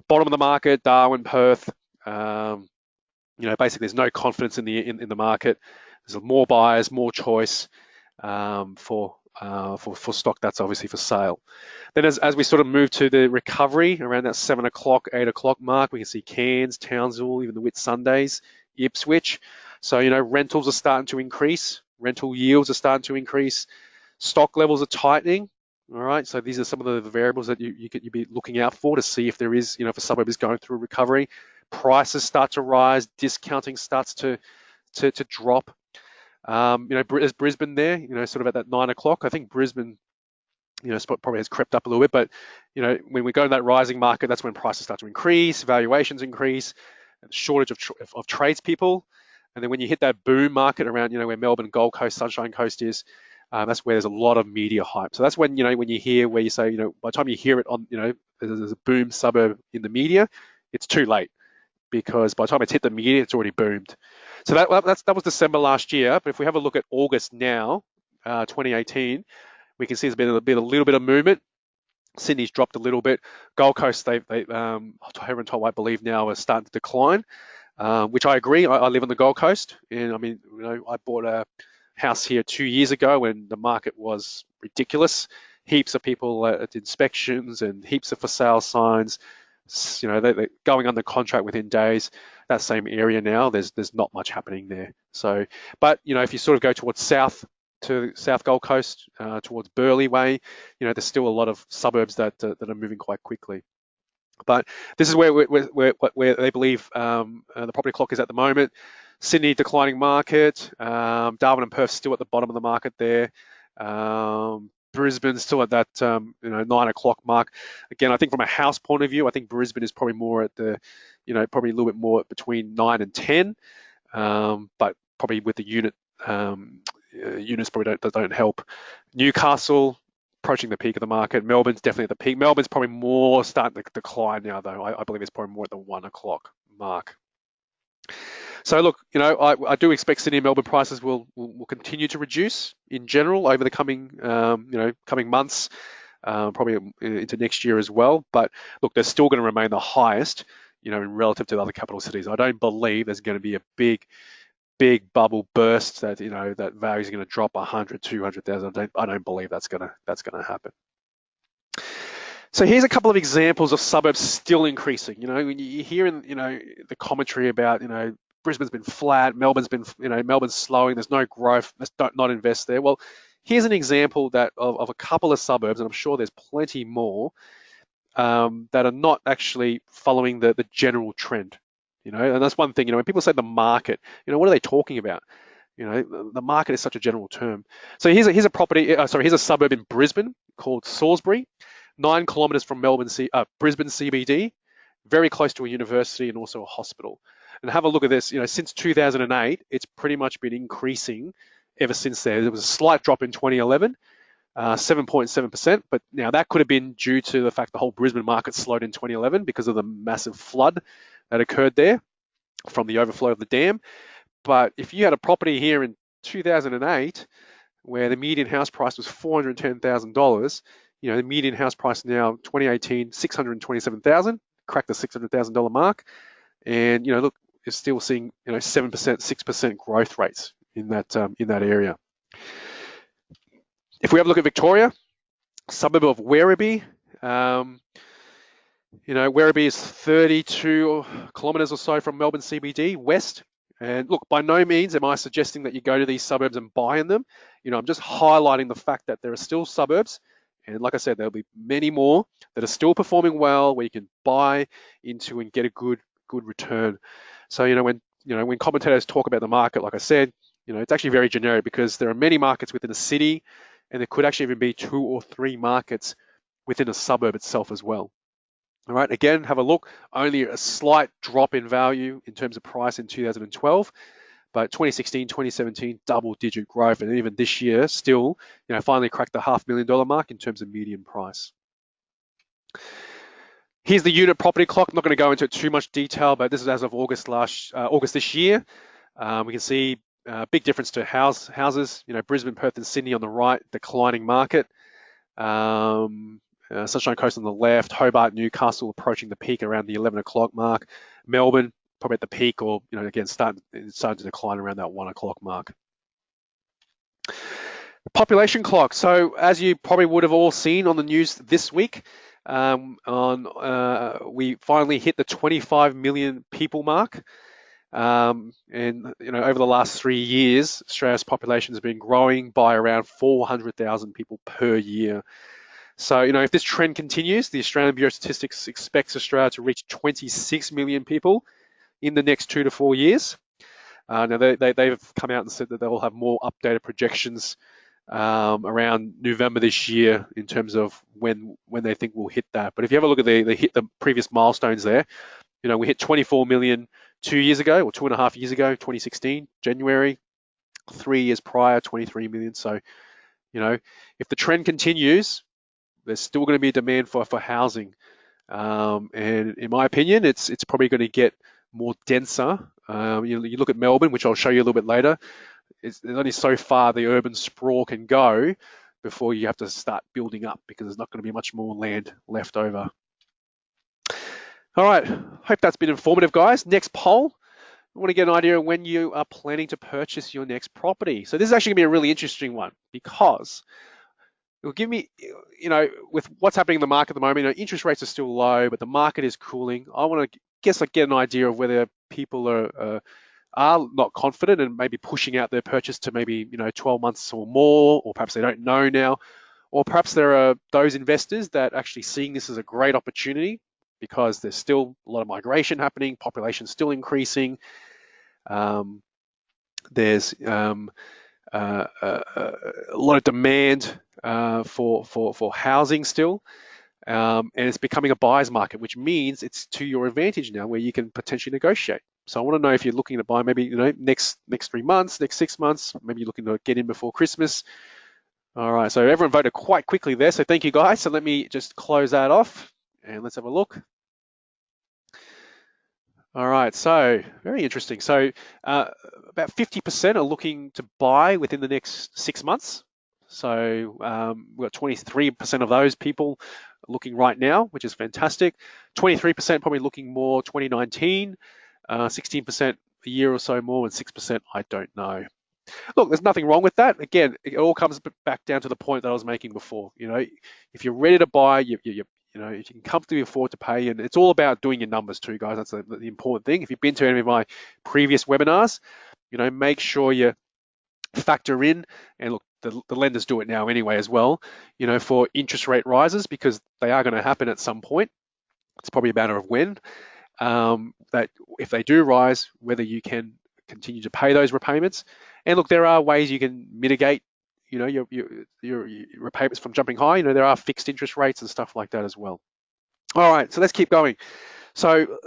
Bottom of the market, Darwin, Perth. Basically there's no confidence in the market. There's more buyers, more choice for stock that's obviously for sale. Then as we sort of move to the recovery around that 7 o'clock, 8 o'clock mark, we can see Cairns, Townsville, even the Whitsundays, Ipswich. So, rentals are starting to increase. Rental yields are starting to increase. Stock levels are tightening. All right, so these are some of the variables that you'd be looking out for to see if there is, if a suburb is going through recovery. Prices start to rise, discounting starts to drop. There's Brisbane there, sort of at that 9 o'clock. I think Brisbane, probably has crept up a little bit, but, when we go to that rising market, that's when prices start to increase, valuations increase, and shortage of tradespeople. And then when you hit that boom market around, where Melbourne, Gold Coast, Sunshine Coast is, that's where there's a lot of media hype. So that's when, when you hear where you say, by the time you hear it on, there's a boom suburb in the media, it's too late, because by the time it's hit the media, it's already boomed. So that was December last year. But if we have a look at August now, 2018, we can see there's been a little bit of movement. Sydney's dropped a little bit. Gold Coast, Heron Todd, I believe now are starting to decline, which I agree. I live on the Gold Coast, and I bought a house here 2 years ago when the market was ridiculous. Heaps of people at inspections and heaps of for sale signs. They're going under contract within days. That same area now, there's not much happening there. So, but if you sort of go towards South Gold Coast, towards Burleigh Way, there's still a lot of suburbs that are moving quite quickly. But this is where they believe the property clock is at the moment. Sydney declining market. Darwin and Perth still at the bottom of the market there. Brisbane still at that 9 o'clock mark. Again, I think from a house point of view, I think Brisbane is probably more at the, probably a little bit more between 9 and 10. But probably with the units probably don't help. Newcastle approaching the peak of the market. Melbourne's definitely at the peak. Melbourne's probably more starting to decline now, though. I believe it's probably more at the 1 o'clock mark. So look, I do expect Sydney and Melbourne prices will continue to reduce in general over the coming months, probably into next year as well. But look, they're still going to remain the highest, relative to the other capital cities. I don't believe there's going to be a big bubble burst that that value is going to drop 100, 200,000. I don't believe that's going to happen. So here's a couple of examples of suburbs still increasing. When you hear in the commentary about Brisbane's been flat, Melbourne's slowing, there's no growth, let's not invest there. Well, here's an example of a couple of suburbs, and I'm sure there's plenty more that are not actually following the general trend. And that's one thing. When people say the market, what are they talking about? The market is such a general term. So here's a suburb in Brisbane called Salisbury, 9 kilometers from Brisbane CBD, very close to a university and also a hospital. And have a look at this. Since 2008, it's pretty much been increasing ever since there. There was a slight drop in 2011, 7.7%. But now that could have been due to the fact the whole Brisbane market slowed in 2011 because of the massive flood that occurred there from the overflow of the dam. But if you had a property here in 2008 where the median house price was $410,000, the median house price now 2018 $627,000, cracked the $600,000 mark, and look, you're still seeing 7%, 6% growth rates in that area. If we have a look at Victoria, suburb of Werribee, Werribee is 32 kilometres or so from Melbourne CBD west. And look, by no means am I suggesting that you go to these suburbs and buy in them. I'm just highlighting the fact that there are still suburbs, and like I said, there'll be many more that are still performing well, where you can buy into and get a good return. So when commentators talk about the market, like I said, it's actually very generic because there are many markets within a city, and there could actually even be 2 or 3 markets within a suburb itself as well. All right, again, have a look. Only a slight drop in value in terms of price in 2012, but 2016, 2017, double-digit growth, and even this year, still, finally cracked the $500,000 mark in terms of median price. Here's the unit property clock. I'm not going to go into too much detail, but this is as of August this year. We can see a big difference to houses. Brisbane, Perth, and Sydney on the right, declining market. Sunshine Coast on the left, Hobart, Newcastle approaching the peak around the 11 o'clock mark. Melbourne probably at the peak, or again starting to decline around that 1 o'clock mark. Population clock. So as you probably would have all seen on the news this week, we finally hit the 25 million people mark. And over the last 3 years, Australia's population has been growing by around 400,000 people per year. So, if this trend continues, the Australian Bureau of Statistics expects Australia to reach 26 million people in the next 2 to 4 years. Now, they've come out and said that they'll have more updated projections around November this year in terms of when they think we'll hit that. But if you have a look at the previous milestones there, we hit 24 million 2 years ago, or 2.5 years ago, 2016, January. 3 years prior, 23 million. So, if the trend continues, there's still going to be a demand for housing, and in my opinion, it's probably going to get more denser. You look at Melbourne, which I'll show you a little bit later. There's only so far the urban sprawl can go before you have to start building up, because there's not going to be much more land left over. All right, hope that's been informative, guys. Next poll. I want to get an idea of when you are planning to purchase your next property. So this is actually going to be a really interesting one, because it'll give me, with what's happening in the market at the moment, interest rates are still low, but the market is cooling. I want to get an idea of whether people are not confident and maybe pushing out their purchase to maybe 12 months or more, or perhaps they don't know now, or perhaps there are those investors that are actually seeing this as a great opportunity because there's still a lot of migration happening, population still increasing. There's a lot of demand for housing still, and it's becoming a buyer's market, which means it's to your advantage now, where you can potentially negotiate. So I want to know if you're looking to buy maybe next 3 months, next 6 months, maybe you're looking to get in before Christmas. All right, so everyone voted quite quickly there, so thank you, guys. So let me just close that off and let's have a look. All right, so very interesting. So about 50% are looking to buy within the next 6 months. So we've got 23% of those people looking right now, which is fantastic. 23% probably looking more 2019, 16% a year or so more, and 6% I don't know. Look, there's nothing wrong with that. Again, it all comes back down to the point that I was making before. If you're ready to buy, if you can comfortably afford to pay, and it's all about doing your numbers too, guys. That's the important thing. If you've been to any of my previous webinars, make sure you factor in, and look, the lenders do it now anyway as well, for interest rate rises, because they are going to happen at some point. It's probably a matter of when. That if they do rise, whether you can continue to pay those repayments. And look, there are ways you can mitigate, your repayments from jumping high. There are fixed interest rates and stuff like that as well. All right, so let's keep going. So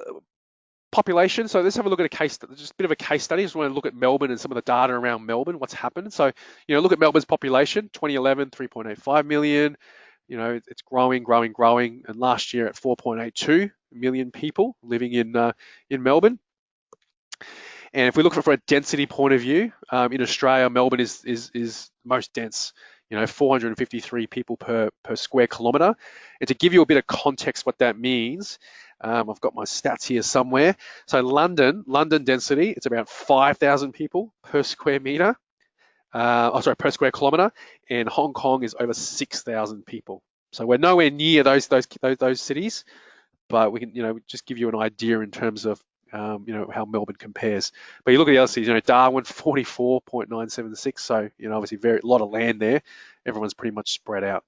Population. So let's have a look at just a bit of a case study. Just want to look at Melbourne and some of the data around Melbourne, what's happened. So, look at Melbourne's population, 2011, 3.85 million. It's growing, growing, growing. And last year at 4.82 million people living in Melbourne. And if we look for a density point of view, in Australia, Melbourne is most dense. 453 people per square kilometre. And to give you a bit of context what that means, I've got my stats here somewhere. So London density, it's about 5,000 people per square metre. Per square kilometre, and Hong Kong is over 6,000 people. So we're nowhere near those cities, but we can just give you an idea in terms of how Melbourne compares. But you look at the other cities, Darwin 44.976. So obviously a lot of land there. Everyone's pretty much spread out.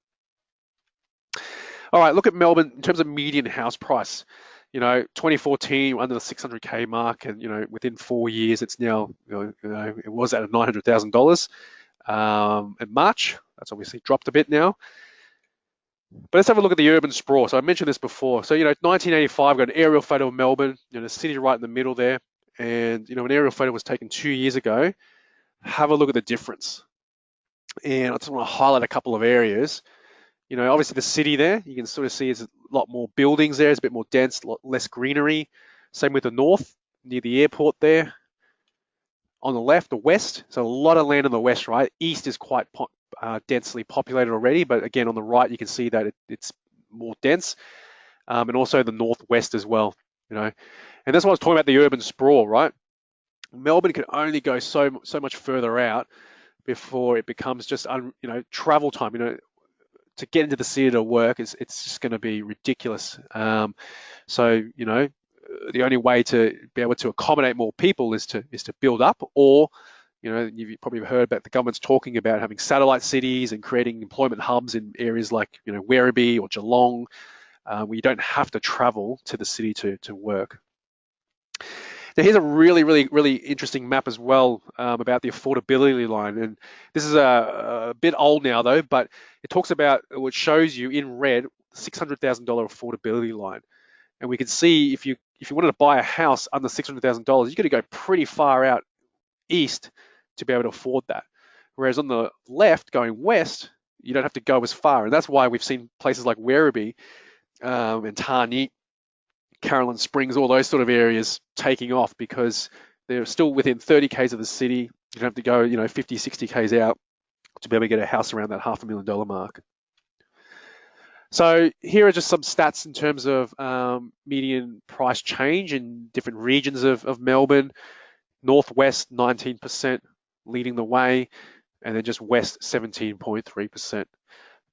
All right, look at Melbourne in terms of median house price. 2014 under the 600K mark, and within 4 years it's now it was at $900,000 in March. That's obviously dropped a bit now. But let's have a look at the urban sprawl. So I mentioned this before. So 1985 got an aerial photo of Melbourne, the city right in the middle there, and an aerial photo was taken 2 years ago. Have a look at the difference, and I just want to highlight a couple of areas. Obviously the city there, you can sort of see there's a lot more buildings there. It's a bit more dense, a lot less greenery. Same with the north, near the airport there. On the left, the west, so a lot of land on the west, right? East is quite densely populated already, but again, on the right, you can see that it's more dense. And also the northwest as well, And that's why I was talking about the urban sprawl, right? Melbourne can only go so much further out before it becomes just, travel time, to get into the city to work it's just going to be ridiculous. So the only way to be able to accommodate more people is to build up, or you've probably heard about the government's talking about having satellite cities and creating employment hubs in areas like Werribee or Geelong, where you don't have to travel to the city to work. Now here's a really, really, really interesting map as well about the affordability line. And this is a bit old now though, but it talks about, what shows you in red, $600,000 affordability line. And we can see if you wanted to buy a house under $600,000, you've got to go pretty far out east to be able to afford that. Whereas on the left, going west, you don't have to go as far. And that's why we've seen places like Werribee and Tarneit, Caroline Springs, all those sort of areas taking off, because they're still within 30 Ks of the city. You don't have to go, 50, 60 Ks out to be able to get a house around that $500,000 mark. So here are just some stats in terms of median price change in different regions of Melbourne. Northwest, 19%, leading the way, and then just west, 17.3%.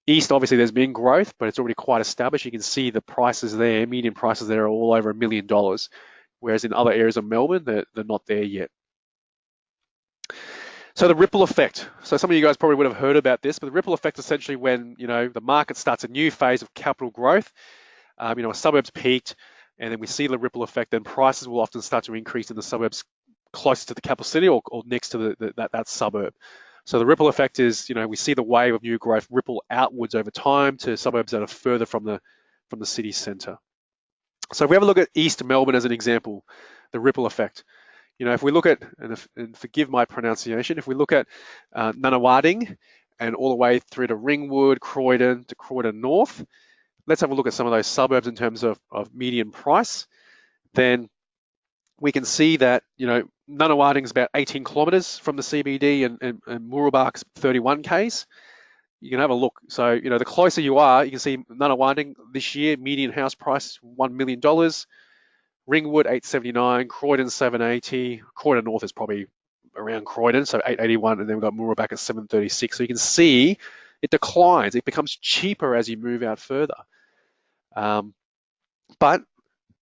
East, obviously, there's been growth, but it's already quite established. You can see the prices there, median prices there are all over $1 million, whereas in other areas of Melbourne, they're not there yet. So the ripple effect. So some of you guys probably would have heard about this, but the ripple effect is essentially when, the market starts a new phase of capital growth. A suburb's peaked, and then we see the ripple effect, then prices will often start to increase in the suburbs closer to the capital city or next to that suburb. So the ripple effect is, we see the wave of new growth ripple outwards over time to suburbs that are further from the city centre. So if we have a look at East Melbourne as an example, the ripple effect. If we look at, and forgive my pronunciation, if we look at Nunawading and all the way through to Ringwood, Croydon to Croydon North, let's have a look at some of those suburbs in terms of median price. Then we can see that, Nunawading is about 18 kilometres from the CBD and Mooroolbark's 31 Ks. You can have a look. So, the closer you are, you can see Nunawading this year, median house price, $1 million. Ringwood, 879, Croydon, 780. Croydon North is probably around Croydon, so 881, and then we've got Mooroolbark at 736. So you can see it declines. It becomes cheaper as you move out further. But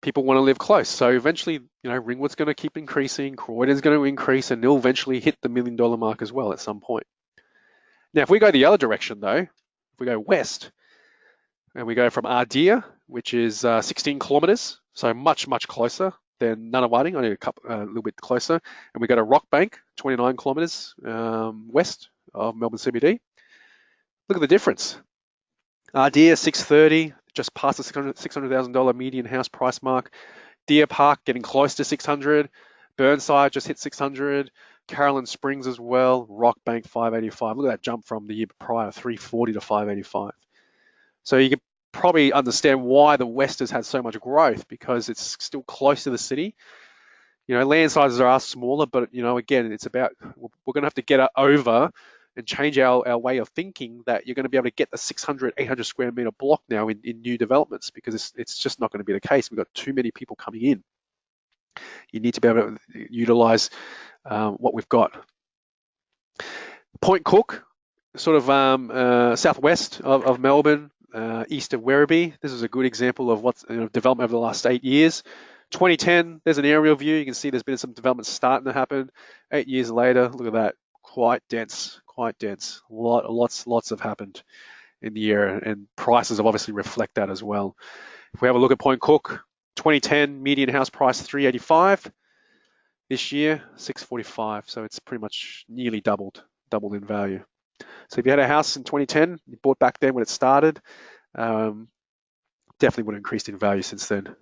people want to live close. So eventually, Ringwood's going to keep increasing, Croydon's going to increase, and they'll eventually hit the $1 million mark as well at some point. Now, if we go the other direction though, if we go west, and we go from Ardeer, which is 16 kilometres, so much, much closer than Nunawading, only a little bit closer, and we go to Rockbank, 29 kilometres west of Melbourne CBD. Look at the difference. Ardeer, 630, just past the $600,000 median house price mark. Deer Park getting close to 600. Burnside just hit 600. Carolyn Springs as well. Rockbank 585. Look at that jump from the year prior, 340 to 585. So you can probably understand why the West has had so much growth, because it's still close to the city. You know, land sizes are smaller, but, you know, again, it's about, we're going to have to get over and change our way of thinking that you're going to be able to get the 600, 800 square meter block now in new developments, because it's just not going to be the case. We've got too many people coming in. You need to be able to utilize what we've got. Point Cook, sort of southwest of Melbourne, east of Werribee. This is a good example of what's development over the last 8 years. 2010, there's an aerial view. You can see there's been some development starting to happen. 8 years later, look at that, quite dense, quite dense. Lots have happened in the year, and prices have obviously reflect that as well. If we have a look at Point Cook, 2010 median house price 385. This year 645. So it's pretty much nearly doubled in value. So if you had a house in 2010, you bought back then when it started, definitely would have increased in value since then.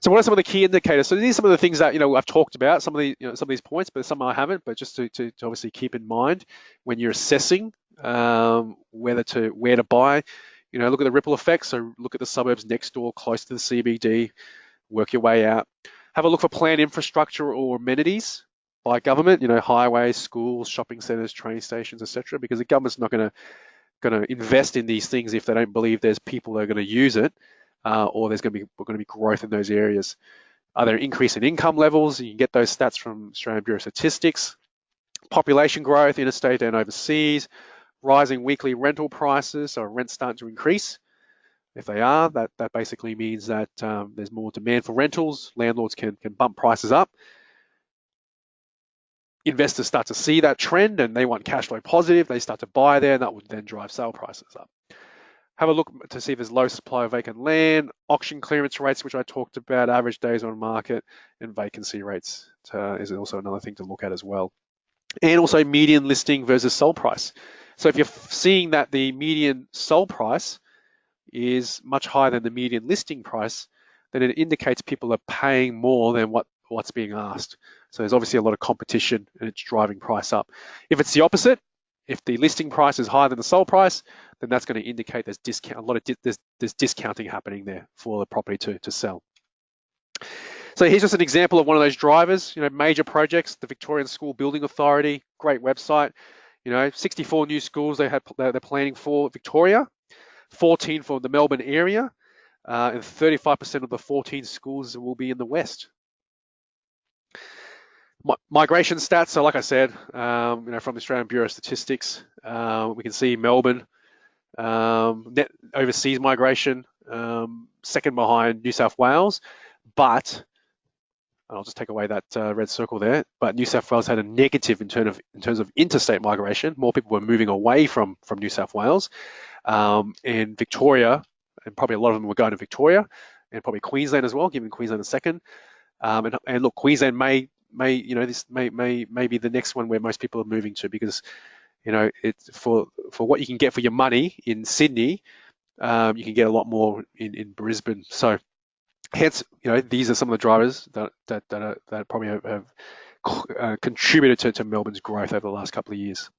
So what are some of the key indicators? So these are some of the things that, you know, I've talked about, some of these points, but some I haven't. But just to obviously keep in mind when you're assessing where to buy. You know, look at the ripple effect. So look at the suburbs next door, close to the CBD. Work your way out. Have a look for planned infrastructure or amenities by government. You know, highways, schools, shopping centres, train stations, etc. Because the government's not going to invest in these things if they don't believe there's people that are going to use it. Or there's going to be growth in those areas. Are there increase in income levels? You can get those stats from Australian Bureau of Statistics. Population growth, interstate and overseas. Rising weekly rental prices, so rent's starting to increase. If they are, that basically means that there's more demand for rentals. Landlords can bump prices up. Investors start to see that trend and they want cash flow positive. They start to buy there, and that would then drive sale prices up. Have a look to see if there's low supply of vacant land, auction clearance rates, which I talked about, average days on market, and vacancy rates is also another thing to look at as well. And also median listing versus sold price. So if you're seeing that the median sold price is much higher than the median listing price, then it indicates people are paying more than what's being asked. So there's obviously a lot of competition and it's driving price up. If it's the opposite, if the listing price is higher than the sold price, then that's going to indicate there's there's discounting happening there for the property to sell. So here's just an example of one of those drivers. You know, major projects, the Victorian School Building Authority, great website. You know, 64 new schools they're planning for Victoria, 14 for the Melbourne area, and 35% of the 14 schools will be in the West. Migration stats. So, like I said, you know, from the Australian Bureau of Statistics, we can see Melbourne net overseas migration, second behind New South Wales, but I'll just take away that red circle there. But New South Wales had a negative in terms of interstate migration. More people were moving away from New South Wales, and Victoria, and probably a lot of them were going to Victoria, and probably Queensland as well, giving Queensland a second. And look, Queensland may this may be the next one where most people are moving to, because, you know, it's for what you can get for your money in Sydney, you can get a lot more in Brisbane. So hence, you know, these are some of the drivers that probably have contributed to Melbourne's growth over the last couple of years.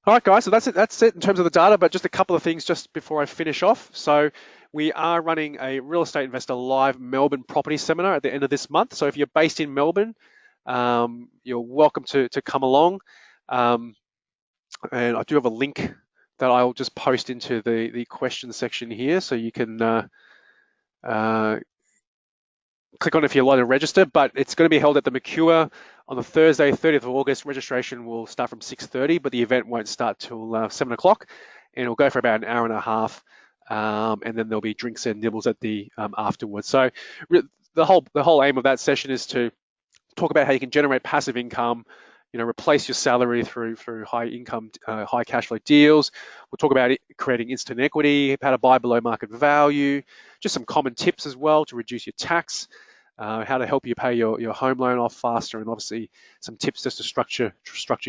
All right, guys, so that's it in terms of the data, but just a couple of things just before I finish off. So we are running a Real Estate Investor Live Melbourne Property Seminar at the end of this month. So if you're based in Melbourne, you're welcome to come along. And I do have a link that I'll just post into the question section here, so you can click on it if you'd like to register. But it's going to be held at the Mercure on the Thursday, 30th of August. Registration will start from 6:30, but the event won't start till 7 o'clock, and it'll go for about an hour and a half. And then there'll be drinks and nibbles at the afterwards. So the whole aim of that session is to talk about how you can generate passive income, you know, replace your salary through high income, high cash flow deals. We'll talk about creating instant equity, how to buy below market value, just some common tips as well to reduce your tax, how to help you pay your home loan off faster, and obviously some tips just to structure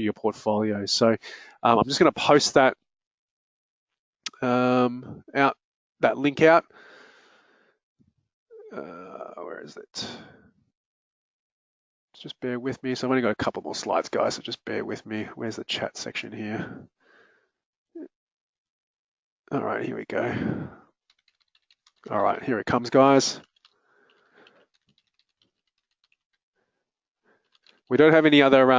your portfolio. So I'm just going to post that link out. Where is it? Just bear with me. So I've only got a couple more slides, guys, so just bear with me. Where's the chat section here? All right, here we go. All right, here it comes, guys. We don't have any other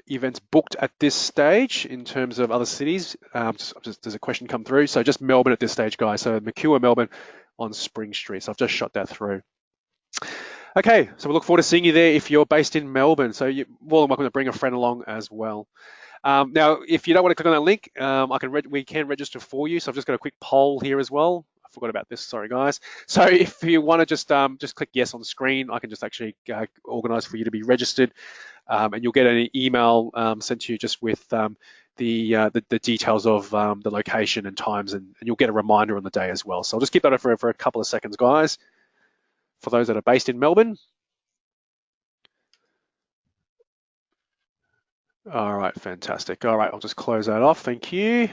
events booked at this stage in terms of other cities. There's a question come through. So just Melbourne at this stage, guys. So Mercure, Melbourne on Spring Street. So I've just shot that through. Okay, so we look forward to seeing you there if you're based in Melbourne. So you're more than welcome to bring a friend along as well. Now, if you don't want to click on that link, we can register for you. So I've just got a quick poll here as well. I forgot about this, sorry guys. So if you want to just click yes on the screen, I can just actually organize for you to be registered, and you'll get an email sent to you just with the details of the location and times, and you'll get a reminder on the day as well. So I'll just keep that up for a couple of seconds, guys, for those that are based in Melbourne. All right, fantastic. All right, I'll just close that off. Thank you.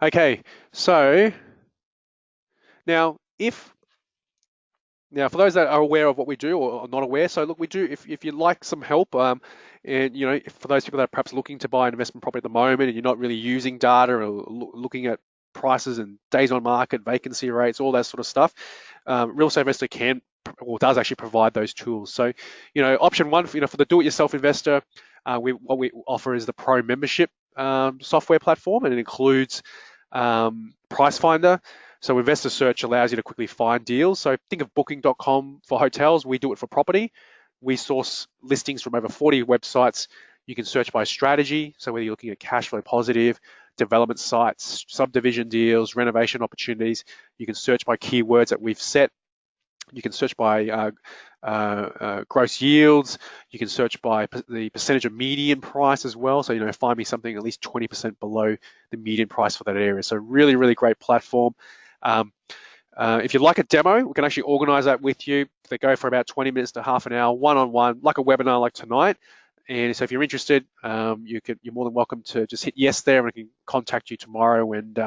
Okay, so now for those that are aware of what we do or not aware, so look, we do, if you'd like some help, and for those people that are perhaps looking to buy an investment property at the moment and you're not really using data or looking at prices and days on market, vacancy rates, all that sort of stuff, Real Estate Investor does actually provide those tools. So, option one, for the do-it-yourself investor, what we offer is the Pro membership software platform, and it includes Price Finder. So Investor Search allows you to quickly find deals. So think of Booking.com for hotels. We do it for property. We source listings from over 40 websites. You can search by strategy. So whether you're looking at cash flow positive, development sites, subdivision deals, renovation opportunities, you can search by keywords that we've set. You can search by gross yields. You can search by the percentage of median price as well. So, find me something at least 20% below the median price for that area. So really, really great platform. If you'd like a demo, we can actually organize that with you. They go for about 20 minutes to half an hour, one-on-one, like a webinar like tonight. And so if you're interested, you're more than welcome to just hit yes there, and I can contact you tomorrow and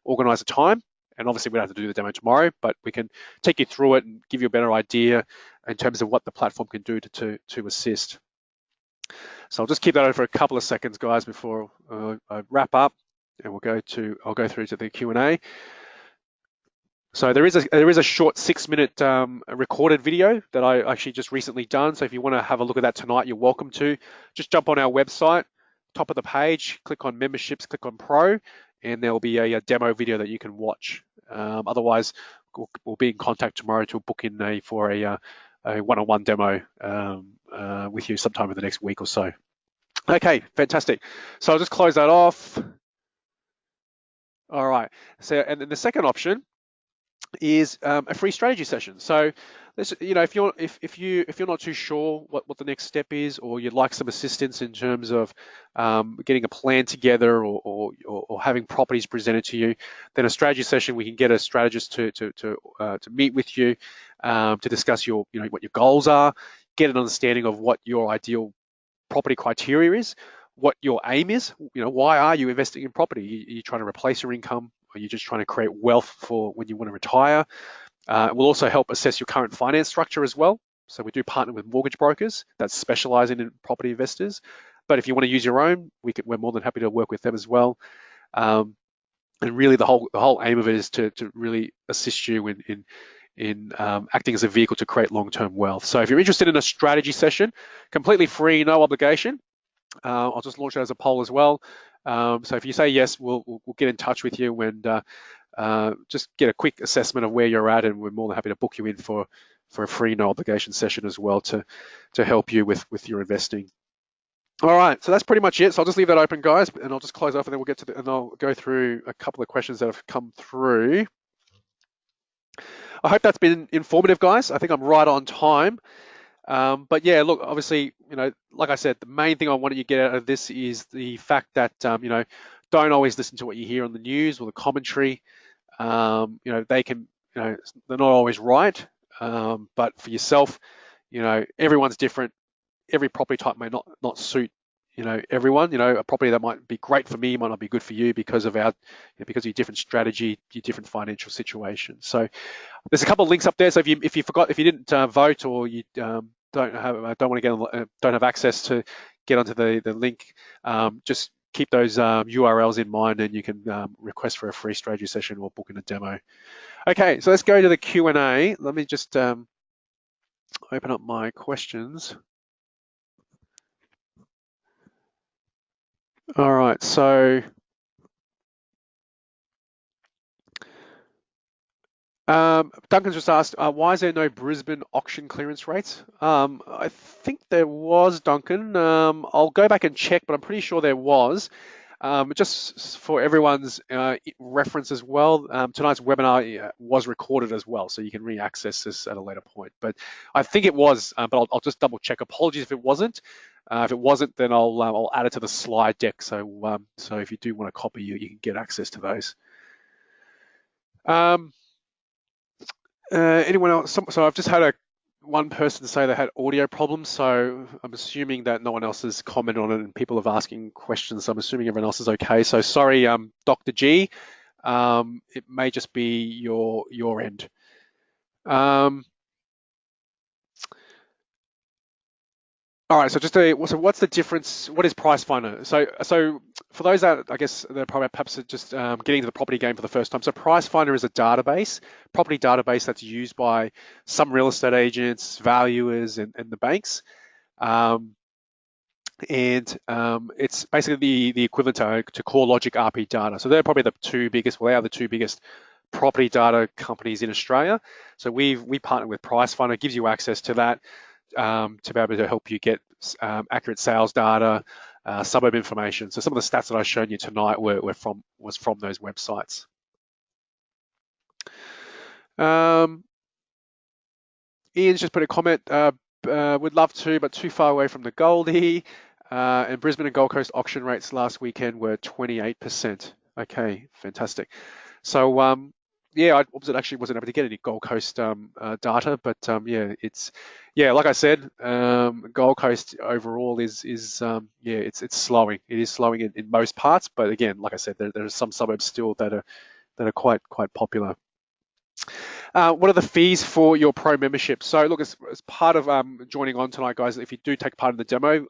organize a time. And obviously we don't have to do the demo tomorrow, but we can take you through it and give you a better idea in terms of what the platform can do to assist. So I'll just keep that over for a couple of seconds, guys, before I wrap up, and I'll go through to the Q&A. So there is a short 6-minute recorded video that I actually just recently done. So if you want to have a look at that tonight, you're welcome to. Just jump on our website, top of the page, click on memberships, click on Pro, and there will be a demo video that you can watch. Otherwise, we'll be in contact tomorrow to book in for a one-on-one demo with you sometime in the next week or so. Okay, fantastic. So I'll just close that off. All right. So, and then the second option is a free strategy session. So, if you're not too sure what the next step is, or you'd like some assistance in terms of getting a plan together, or having properties presented to you, then a strategy session, we can get a strategist to meet with you to discuss what your goals are, get an understanding of what your ideal property criteria is, what your aim is. Why are you investing in property? Are you trying to replace your income? Are you just trying to create wealth for when you want to retire? We'll also help assess your current finance structure as well. So we do partner with mortgage brokers that specialize in property investors. But if you want to use your own, we're more than happy to work with them as well. And really, the whole aim of it is to really assist you in acting as a vehicle to create long-term wealth. So if you're interested in a strategy session, completely free, no obligation, I'll just launch it as a poll as well. So if you say yes, we'll get in touch with you and just get a quick assessment of where you're at, and we're more than happy to book you in for a free, no obligation session as well to help you with your investing. All right, so that's pretty much it. So I'll just leave that open, guys, and I'll just close off, and then we'll get and I'll go through a couple of questions that have come through. I hope that's been informative, guys. I think I'm right on time. But yeah, look, obviously, like I said, the main thing I wanted you to get out of this is the fact that, don't always listen to what you hear on the news or the commentary. They can, they're not always right. But for yourself, everyone's different. Every property type may not suit everyone. A property that might be great for me might not be good for you because of your different strategy, your different financial situation. So there's a couple of links up there. So if you didn't vote, or you don't have access to get onto the link, just keep those URLs in mind, and you can request for a free strategy session or book in a demo. Okay, so let's go to the Q&A. Let me just open up my questions. All right, so Duncan's just asked, why is there no Brisbane auction clearance rates? I think there was, Duncan. I'll go back and check, but I'm pretty sure there was. Just for everyone's reference as well, tonight's webinar was recorded as well, so you can re-access this at a later point. But I think it was, but I'll just double check. Apologies if it wasn't. If it wasn't, then I'll add it to the slide deck. So if you do want a copy, you can get access to those. Anyone else? So I've just had one person say they had audio problems, so I'm assuming that no one else has commented on it, and people have asking questions. So I'm assuming everyone else is okay. So sorry, Dr. G. It may just be your end. All right, so what's the difference? What is Pricefinder? So for those that I guess they're probably perhaps just getting into the property game for the first time. So Pricefinder is a property database that's used by some real estate agents, valuers, and the banks. It's basically the equivalent to CoreLogic RP Data. So they're probably the two biggest. Well, they are the two biggest property data companies in Australia. So we partner with Pricefinder. It gives you access to that. To be able to help you get accurate sales data, suburb information. So some of the stats that I've shown you tonight was from those websites. Ian's just put a comment. Would love to, but too far away from the Goldie. And Brisbane and Gold Coast auction rates last weekend were 28%. Okay, fantastic. So yeah, I wasn't able to get any Gold Coast data, but like I said, Gold Coast overall is it's slowing. It is slowing in most parts, but again, like I said, there are some suburbs still that are quite popular. What are the fees for your pro membership? So look, as part of joining on tonight, guys, if you do take part in the demo,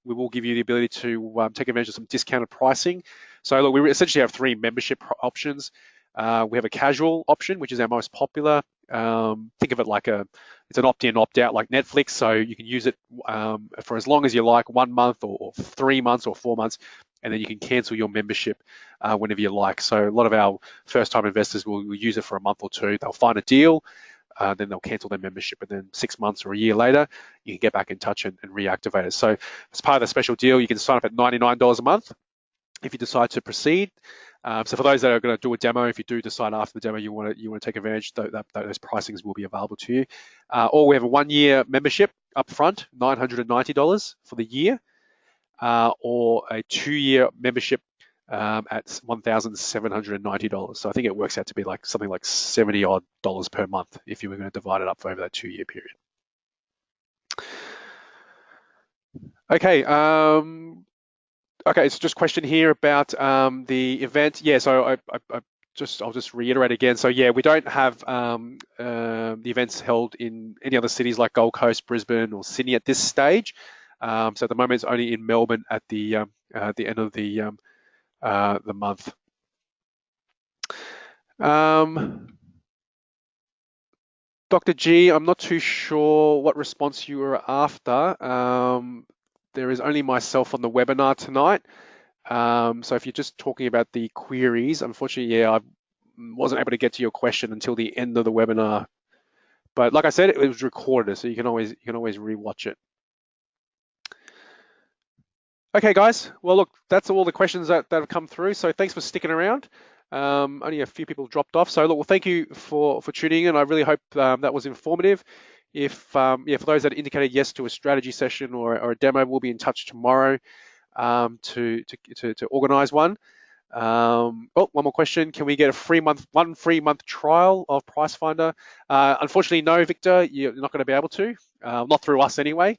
we will give you the ability to take advantage of some discounted pricing. So look, we essentially have 3 membership options. We have a casual option, which is our most popular. Think of it like it's an opt-in, opt-out like Netflix. So you can use it for as long as you like, 1 month or 3 months or 4 months, and then you can cancel your membership whenever you like. So a lot of our first-time investors will use it for a month or 2. They'll find a deal, then they'll cancel their membership, and then 6 months or a year later, you can get back in touch and reactivate it. So as part of the special deal, you can sign up at $99 a month if you decide to proceed. So for those that are going to do a demo, if you do decide after the demo you want to take advantage, those pricings will be available to you. Or we have a 1-year membership up front, $990 for the year, or a 2-year membership at $1,790. So I think it works out to be like something like $70 odd per month if you were going to divide it up over that 2-year period. Okay. Okay, it's just a question here about the event. Yeah, so I'll just reiterate again. So yeah, we don't have the events held in any other cities like Gold Coast, Brisbane, or Sydney at this stage. So at the moment, it's only in Melbourne at the end of the month. Dr. G, I'm not too sure what response you were after. There is only myself on the webinar tonight. So if you're just talking about the queries, unfortunately, yeah, I wasn't able to get to your question until the end of the webinar. But like I said, it was recorded, so you can always rewatch it. Okay, guys. Well, look, that's all the questions that have come through. So thanks for sticking around. Only a few people dropped off. So look, well, thank you for tuning in. I really hope that was informative. If for those that indicated yes to a strategy session or a demo, we'll be in touch tomorrow to organize one. One more question. Can we get one free month trial of Pricefinder? Unfortunately, no, Victor, you're not going to be able to. Not through us anyway.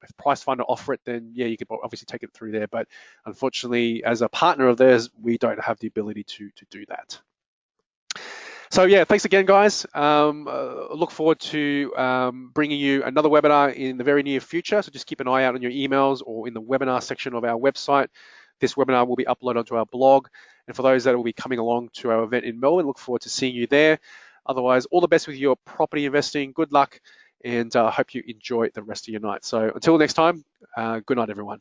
if Pricefinder offer it, then yeah, you could obviously take it through there. But unfortunately, as a partner of theirs, we don't have the ability to do that. So yeah, thanks again, guys. Look forward to bringing you another webinar in the very near future. So just keep an eye out on your emails or in the webinar section of our website. This webinar will be uploaded onto our blog. And for those that will be coming along to our event in Melbourne, look forward to seeing you there. Otherwise, all the best with your property investing. Good luck, and I hope you enjoy the rest of your night. So until next time, good night, everyone.